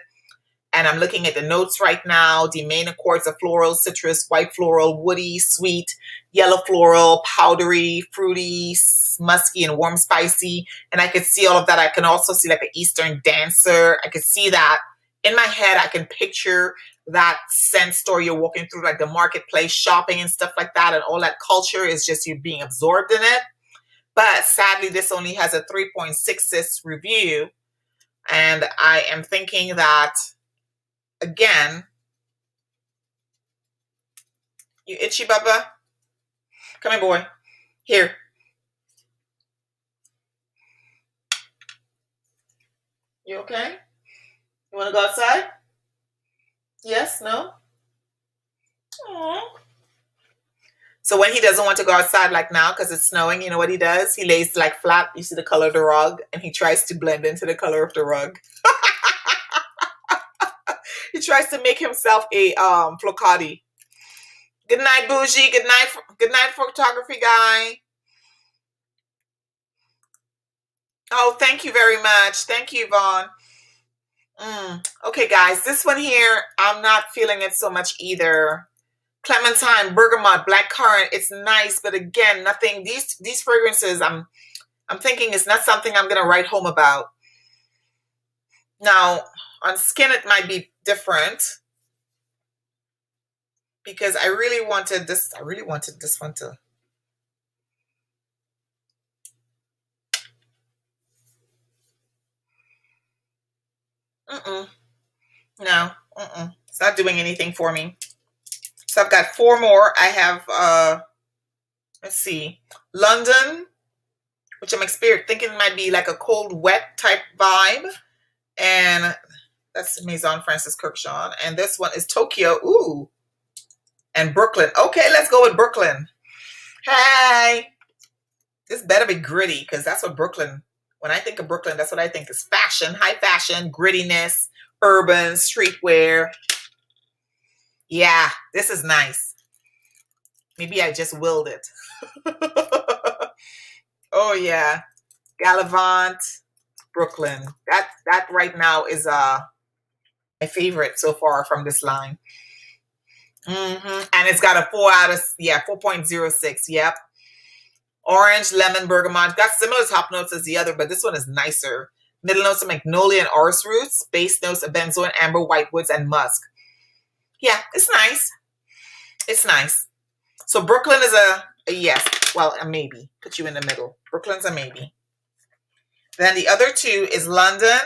And I'm looking at the notes right now. The main accords are floral, citrus, white floral, woody, sweet, yellow floral, powdery, fruity, musky, and warm spicy. And I could see all of that. I can also see like an Eastern dancer. I could see that in my head. I can picture that scent store you're walking through, like the marketplace, shopping and stuff like that. And all that culture is just you being absorbed in it. But sadly, this only has a 3.66 review. And I am thinking that, again, you itchy bubba? Come here, boy. Here. You okay? You want to go outside? Yes? No? Aww. So when he doesn't want to go outside, like now, because it's snowing, you know what he does? He lays like flat. You see the color of the rug, and he tries to blend into the color of the rug. He tries to make himself a flocati. Good night, Bougie. Good night, photography guy. Oh, thank you very much. Thank you, Yvonne. Okay, guys, this one here, I'm not feeling it so much either. Clementine, Bergamot, Black Currant. It's nice, but again, nothing. These fragrances, I'm thinking it's not something I'm gonna write home about. Now, on skin, it might be different because I really wanted this. I really wanted this one to. No. It's not doing anything for me. So I've got 4 more. I have, let's see, London, which I'm thinking might be like a cold, wet type vibe. And that's Maison Francis Kurkdjian. And this one is Tokyo. Ooh. And Brooklyn. Okay, let's go with Brooklyn. Hey. This better be gritty because that's what Brooklyn, when I think of Brooklyn, that's what I think is fashion, high fashion, grittiness, urban, streetwear. Yeah, this is nice. Maybe I just willed it. Oh yeah, Galavant, Brooklyn. That right now is my favorite so far from this line. And it's got a 4.06. Yep. Orange, lemon, bergamot. Got similar top notes as the other, but this one is nicer. Middle notes of magnolia and orris roots. Base notes of benzoin, amber, whitewoods, and musk. Yeah, it's nice. It's nice. So Brooklyn is a yes. Well, a maybe. Put you in the middle. Brooklyn's a maybe. Then the other 2 is London.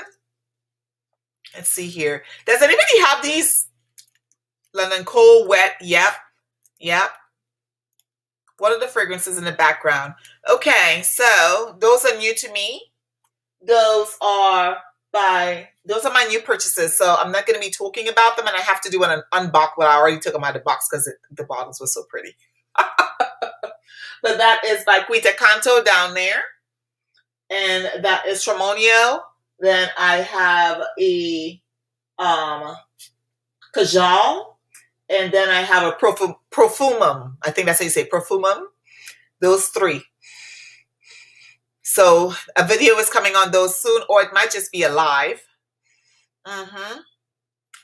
Let's see here. Does anybody have these? London cold, wet. Yep. Yep. What are the fragrances in the background? Okay, so those are new to me. Those are my new purchases. So I'm not going to be talking about them, and I have to do an unbox. Well, I already took them out of the box because the bottles were so pretty. But that is by Quita Canto down there. And that is Tramonio. Then I have a Cajal. And then I have a Perfumum. I think that's how you say Perfumum. Those 3. So a video is coming on those soon, or it might just be a live.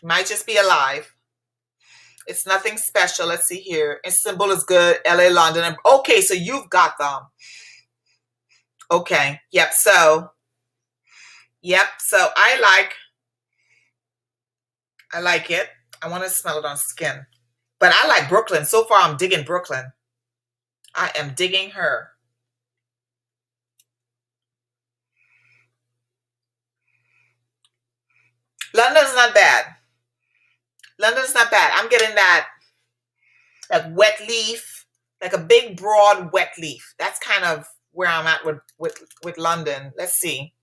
Might just be a live. It's nothing special. Let's see here. Its symbol is good. LA, London. Okay, so you've got them. Okay. Yep. So I like it. I want to smell it on skin. But I like Brooklyn. So far, I'm digging Brooklyn. I am digging her. London's not bad. London's not bad. I'm getting that wet leaf, like a big, broad wet leaf. That's kind of where I'm at with London. Let's see.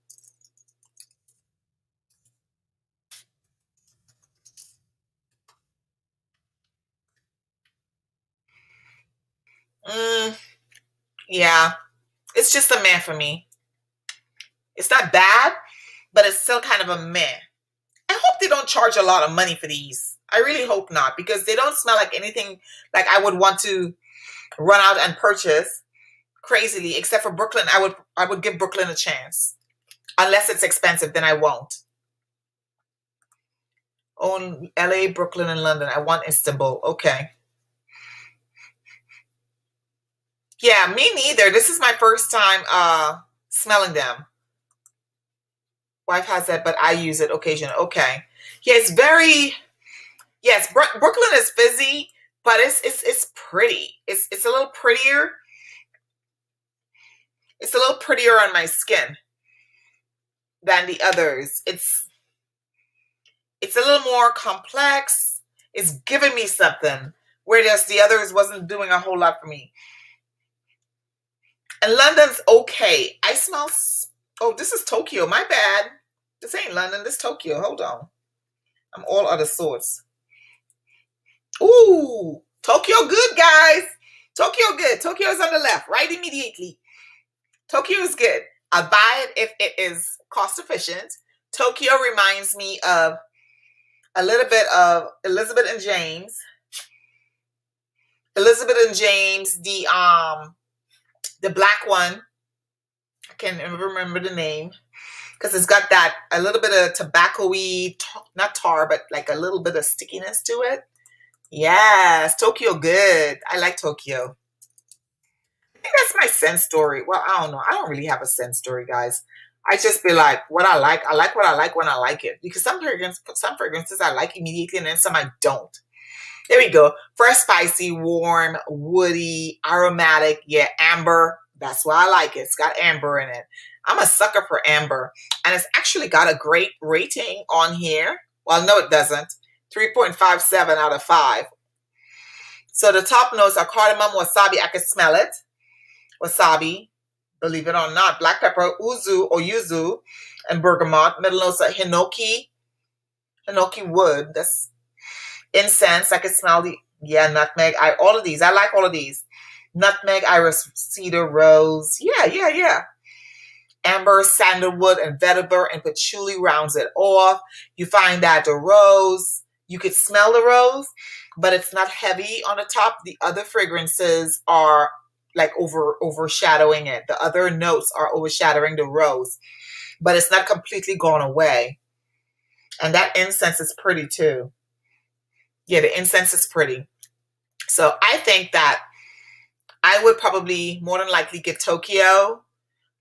Yeah, it's just a meh for me. It's not bad, but it's still kind of a meh. hope they don't charge a lot of money for these. I really hope not, because they don't smell like anything like I would want to run out and purchase crazily, except for Brooklyn. I would give Brooklyn a chance. Unless it's expensive, then I won't. Oh, LA, Brooklyn, and London. I want Istanbul. Okay. Yeah, me neither. This is my first time smelling them. Wife has that, but I use it occasionally. Okay. Yeah, it's very, yes, Brooklyn is fizzy, but it's pretty. It's a little prettier. It's a little prettier on my skin than the others. It's a little more complex. It's giving me something, whereas the others wasn't doing a whole lot for me. And London's okay. I smell, oh, this is Tokyo. My bad. This ain't London. This is Tokyo. Hold on. I'm all other sorts. Ooh, Tokyo good, guys. Tokyo good. Tokyo is on the left, right immediately. Tokyo is good. I'll buy it if it is cost efficient. Tokyo reminds me of a little bit of Elizabeth and James. Elizabeth and James, the black one. I can't remember the name, because it's got that a little bit of tobacco-y, not tar, but like a little bit of stickiness to it. Yes, Tokyo good. I like Tokyo. I think that's my scent story. Well, I don't know. I don't really have a scent story, guys. I just be like, what I like what I like when I like it. Because some fragrances I like immediately, and then some I don't. There we go. Fresh, spicy, warm, woody, aromatic. Yeah, amber. That's why I like it. It's got amber in it. I'm a sucker for amber. And it's actually got a great rating on here. Well, no, it doesn't. 3.57 out of 5. So the top notes are cardamom, wasabi. I can smell it. Wasabi, believe it or not. Black pepper, yuzu, and bergamot. Middle notes are hinoki wood. That's incense. I can smell the, yeah, nutmeg. All of these. I like all of these. Nutmeg, iris, cedar, rose. Yeah. Amber, sandalwood, and vetiver and patchouli rounds it off. You find that the rose, you could smell the rose, but it's not heavy on the top. The other fragrances are like overshadowing it. The other notes are overshadowing the rose, but it's not completely gone away. And that incense is pretty too. Yeah, the incense is pretty. So I think that I would probably more than likely get Tokyo,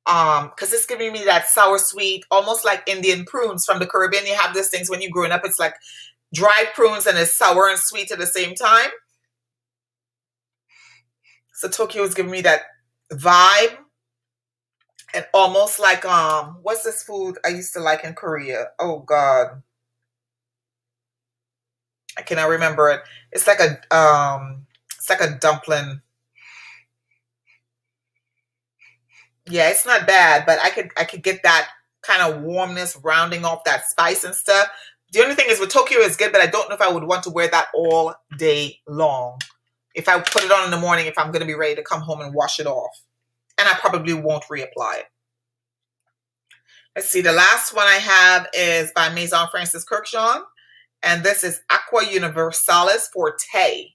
because it's giving me that sour sweet, almost like Indian prunes from the Caribbean. You have these things when you're growing up, it's like dried prunes and it's sour and sweet at the same time. So Tokyo is giving me that vibe. And almost like, what's this food I used to like in Korea? Oh God. I cannot remember it. It's like a dumpling. Yeah, it's not bad, but I could get that kind of warmness rounding off that spice and stuff. The only thing is with Tokyo is good, but I don't know if I would want to wear that all day long. If I put it on in the morning, if I'm going to be ready to come home and wash it off. And I probably won't reapply it. Let's see. The last one I have is by Maison Francis Kurkdjian. And this is Aqua Universalis Forte.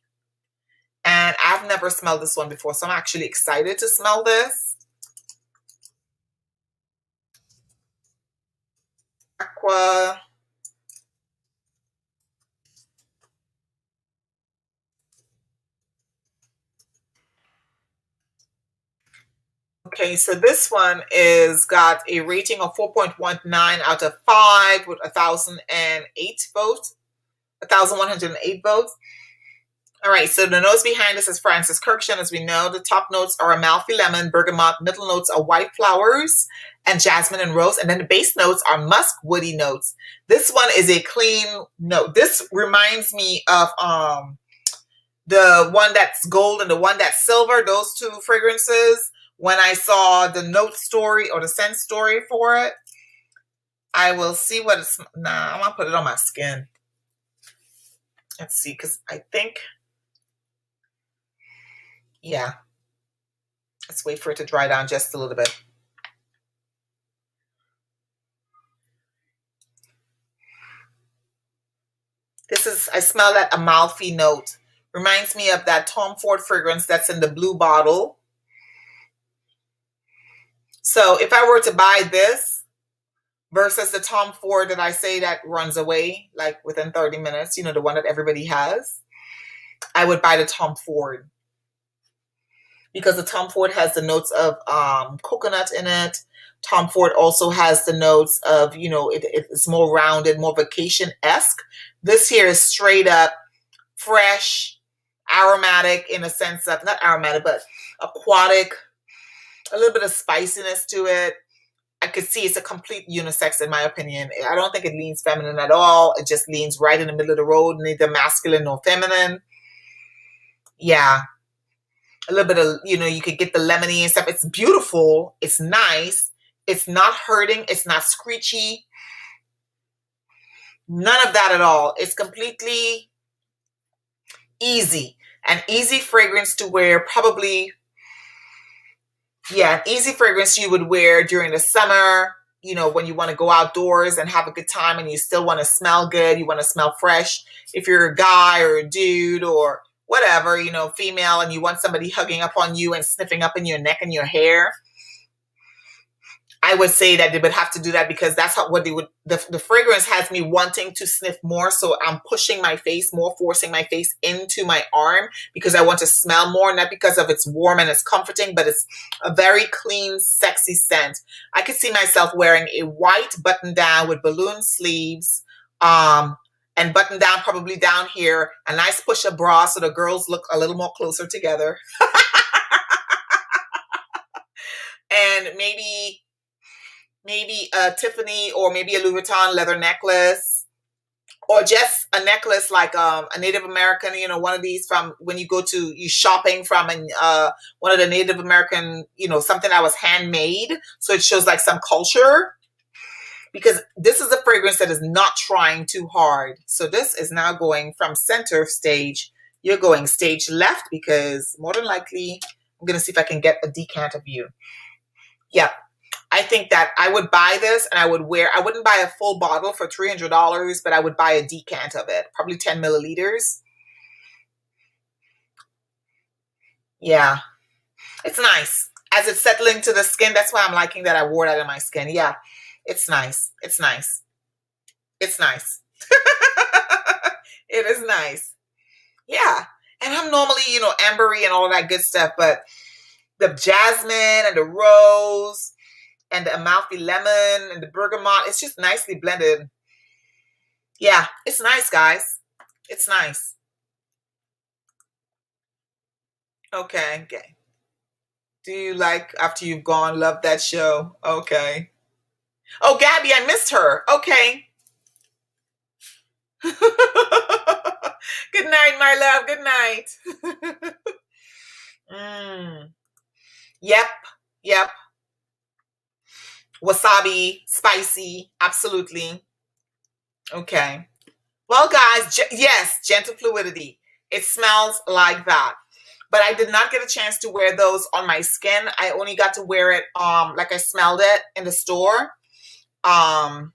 And I've never smelled this one before, so I'm actually excited to smell this. Aqua. Okay, so this one is got a rating of 4.19 out of 5 with 1,008 votes. 1,108 votes. All right, so the notes behind this is Francis Kurkdjian, as we know. The top notes are Amalfi lemon, bergamot. Middle notes are white flowers and jasmine and rose. And then the base notes are musk, woody notes. This one is a clean note. This reminds me of the one that's gold and the one that's silver, those two fragrances. When I saw the note story or the scent story for it, I will see what it's, I'm going to put it on my skin. Let's see, because I think, yeah. Let's wait for it to dry down just a little bit. I smell that Amalfi note. Reminds me of that Tom Ford fragrance that's in the blue bottle. So if I were to buy this versus the Tom Ford that I say that runs away like within 30 minutes, the one that everybody has, I would buy the Tom Ford. Because the Tom Ford has the notes of coconut in it. Tom Ford also has the notes of, it's more rounded, more vacation-esque. This here is straight up fresh, aromatic in a sense of, not aromatic, but aquatic, a little bit of spiciness to it. I could see it's a complete unisex in my opinion. I don't think it leans feminine at all. It just leans right in the middle of the road, neither masculine nor feminine. Yeah. A little bit of, you could get the lemony and stuff. It's beautiful. It's nice. It's not hurting. It's not screechy. None of that at all. It's completely easy. An easy fragrance to wear, probably, an easy fragrance you would wear during the summer, when you want to go outdoors and have a good time and you still want to smell good, you want to smell fresh. If you're a guy or a dude or whatever, female, and you want somebody hugging up on you and sniffing up in your neck and your hair, I would say that they would have to do that because that's what they would, the fragrance has me wanting to sniff more. So I'm pushing my face more, forcing my face into my arm because I want to smell more, not because of it's warm and it's comforting, but it's a very clean, sexy scent. I could see myself wearing a white button down with balloon sleeves, and button down probably down here, a nice push of bra so the girls look a little more closer together. And maybe a Tiffany or maybe a Louis Vuitton leather necklace, or just a necklace like a Native American, one of these from when you shopping from one of the Native American, something that was handmade. So it shows like some culture. Because this is a fragrance that is not trying too hard. So this is now going from center stage. You're going stage left because more than likely, I'm going to see if I can get a decant of you. Yeah. I think that I would buy this and I wouldn't buy a full bottle for $300, but I would buy a decant of it. Probably 10 milliliters. Yeah. It's nice. As it's settling to the skin, that's why I'm liking that I wore that in my skin. Yeah. It's nice. It's nice. It's nice. It is nice. Yeah. And I'm normally, ambery and all of that good stuff, but the jasmine and the rose and the Amalfi lemon and the bergamot, it's just nicely blended. Yeah. It's nice, guys. It's nice. Okay. Do you like After You've Gone? Love that show. Okay. Oh, Gabby, I missed her. Okay. Good night, my love. Good night. Yep. Wasabi, spicy. Absolutely. Okay. Well, guys, yes, gentle fluidity. It smells like that. But I did not get a chance to wear those on my skin. I only got to wear it like I smelled it in the store. But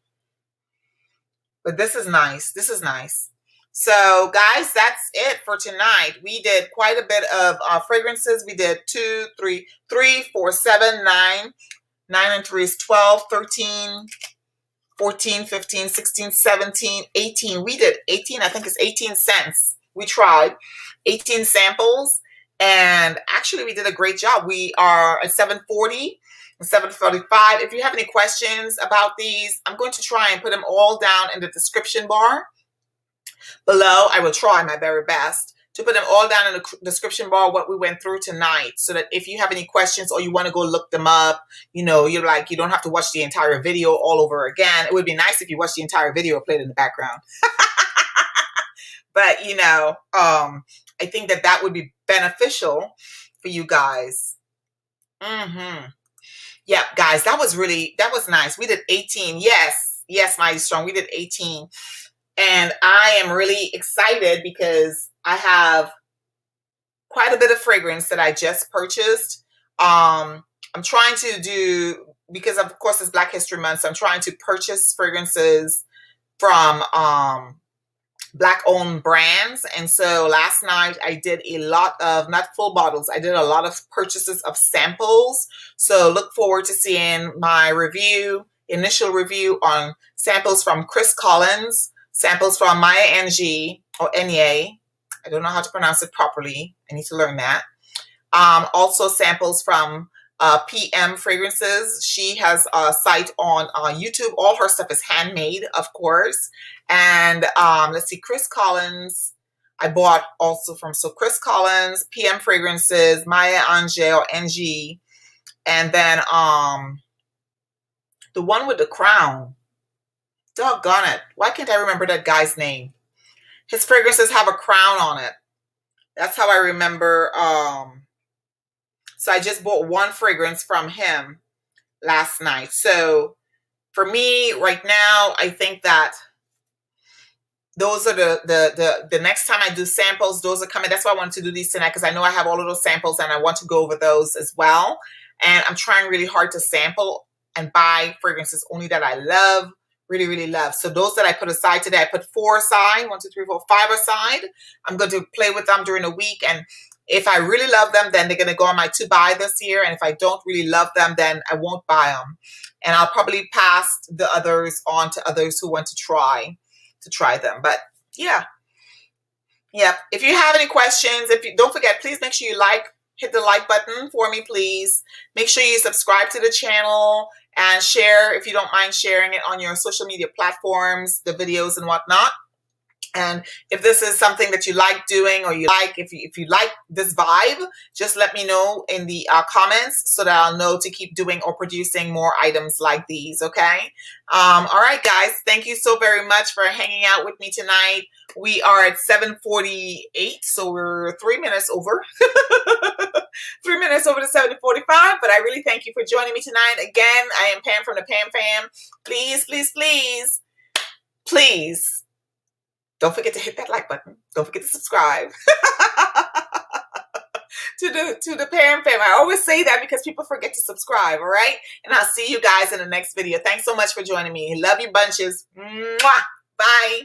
this is nice. This is nice. So guys, that's it for tonight. We did quite a bit of fragrances. We did 2, 3, 4, 7, 9. 9 and 3 is 12, 13, 14, 15, 16, 17, 18. We did 18. I think it's 18 cents. We tried 18 samples. And actually, we did a great job. We are at 740 and 745. If you have any questions about these, I'm going to try and put them all down in the description bar below. I will try my very best to put them all down in the description bar, what we went through tonight, so that if you have any questions or you want to go look them up, you're like, you don't have to watch the entire video all over again. It would be nice if you watched the entire video played in the background. But, I think that would be beneficial for you guys. Yeah, guys, that was nice. We did 18. Yes, Mighty Strong. We did 18. And I am really excited because I have quite a bit of fragrance that I just purchased. I'm trying to do, because of course it's Black History Month, so I'm trying to purchase fragrances from black owned brands. And so last night I did a lot of, not full bottles, I did a lot of purchases of samples. So look forward to seeing my initial review on samples from Chris Collins, samples from Maya Ng or Nye. I don't know how to pronounce it properly. I need to learn that. Also samples from PM Fragrances. She has a site on YouTube. All her stuff is handmade, of course. And let's see, Chris Collins, I bought also from, so Chris Collins, PM Fragrances, Maya Ange or NG, and then the one with the crown. Doggone it. Why can't I remember that guy's name? His fragrances have a crown on it. That's how I remember. So I just bought one fragrance from him last night. So for me right now, I think that those are the next time I do samples, those are coming. That's why I wanted to do these tonight, because I know I have all of those samples and I want to go over those as well. And I'm trying really hard to sample and buy fragrances only that I love, really, really love. So those that I put aside today, I put 4 aside, 1, 2, 3, 4, 5 aside. I'm going to play with them during the week. And if I really love them, then they're going to go on my to buy this year. And if I don't really love them, then I won't buy them. And I'll probably pass the others on to others who want to try them. But yeah. If you have any questions, don't forget, please make sure you hit the like button for me, please. Make sure you subscribe to the channel and share, if you don't mind sharing it on your social media platforms, the videos and whatnot. And if this is something that you like doing, or if you like this vibe, just let me know in the comments so that I'll know to keep doing or producing more items like these, okay? All right, guys, thank you so very much for hanging out with me tonight. We are at 7:48, so we're 3 minutes over. 3 minutes over to 7:45, but I really thank you for joining me tonight. Again, I am Pam from the Pam Fam. Please, please, please, please, don't forget to hit that like button. Don't forget to subscribe to the Pam Fam. I always say that because people forget to subscribe, all right? And I'll see you guys in the next video. Thanks so much for joining me. Love you bunches. Mwah. Bye.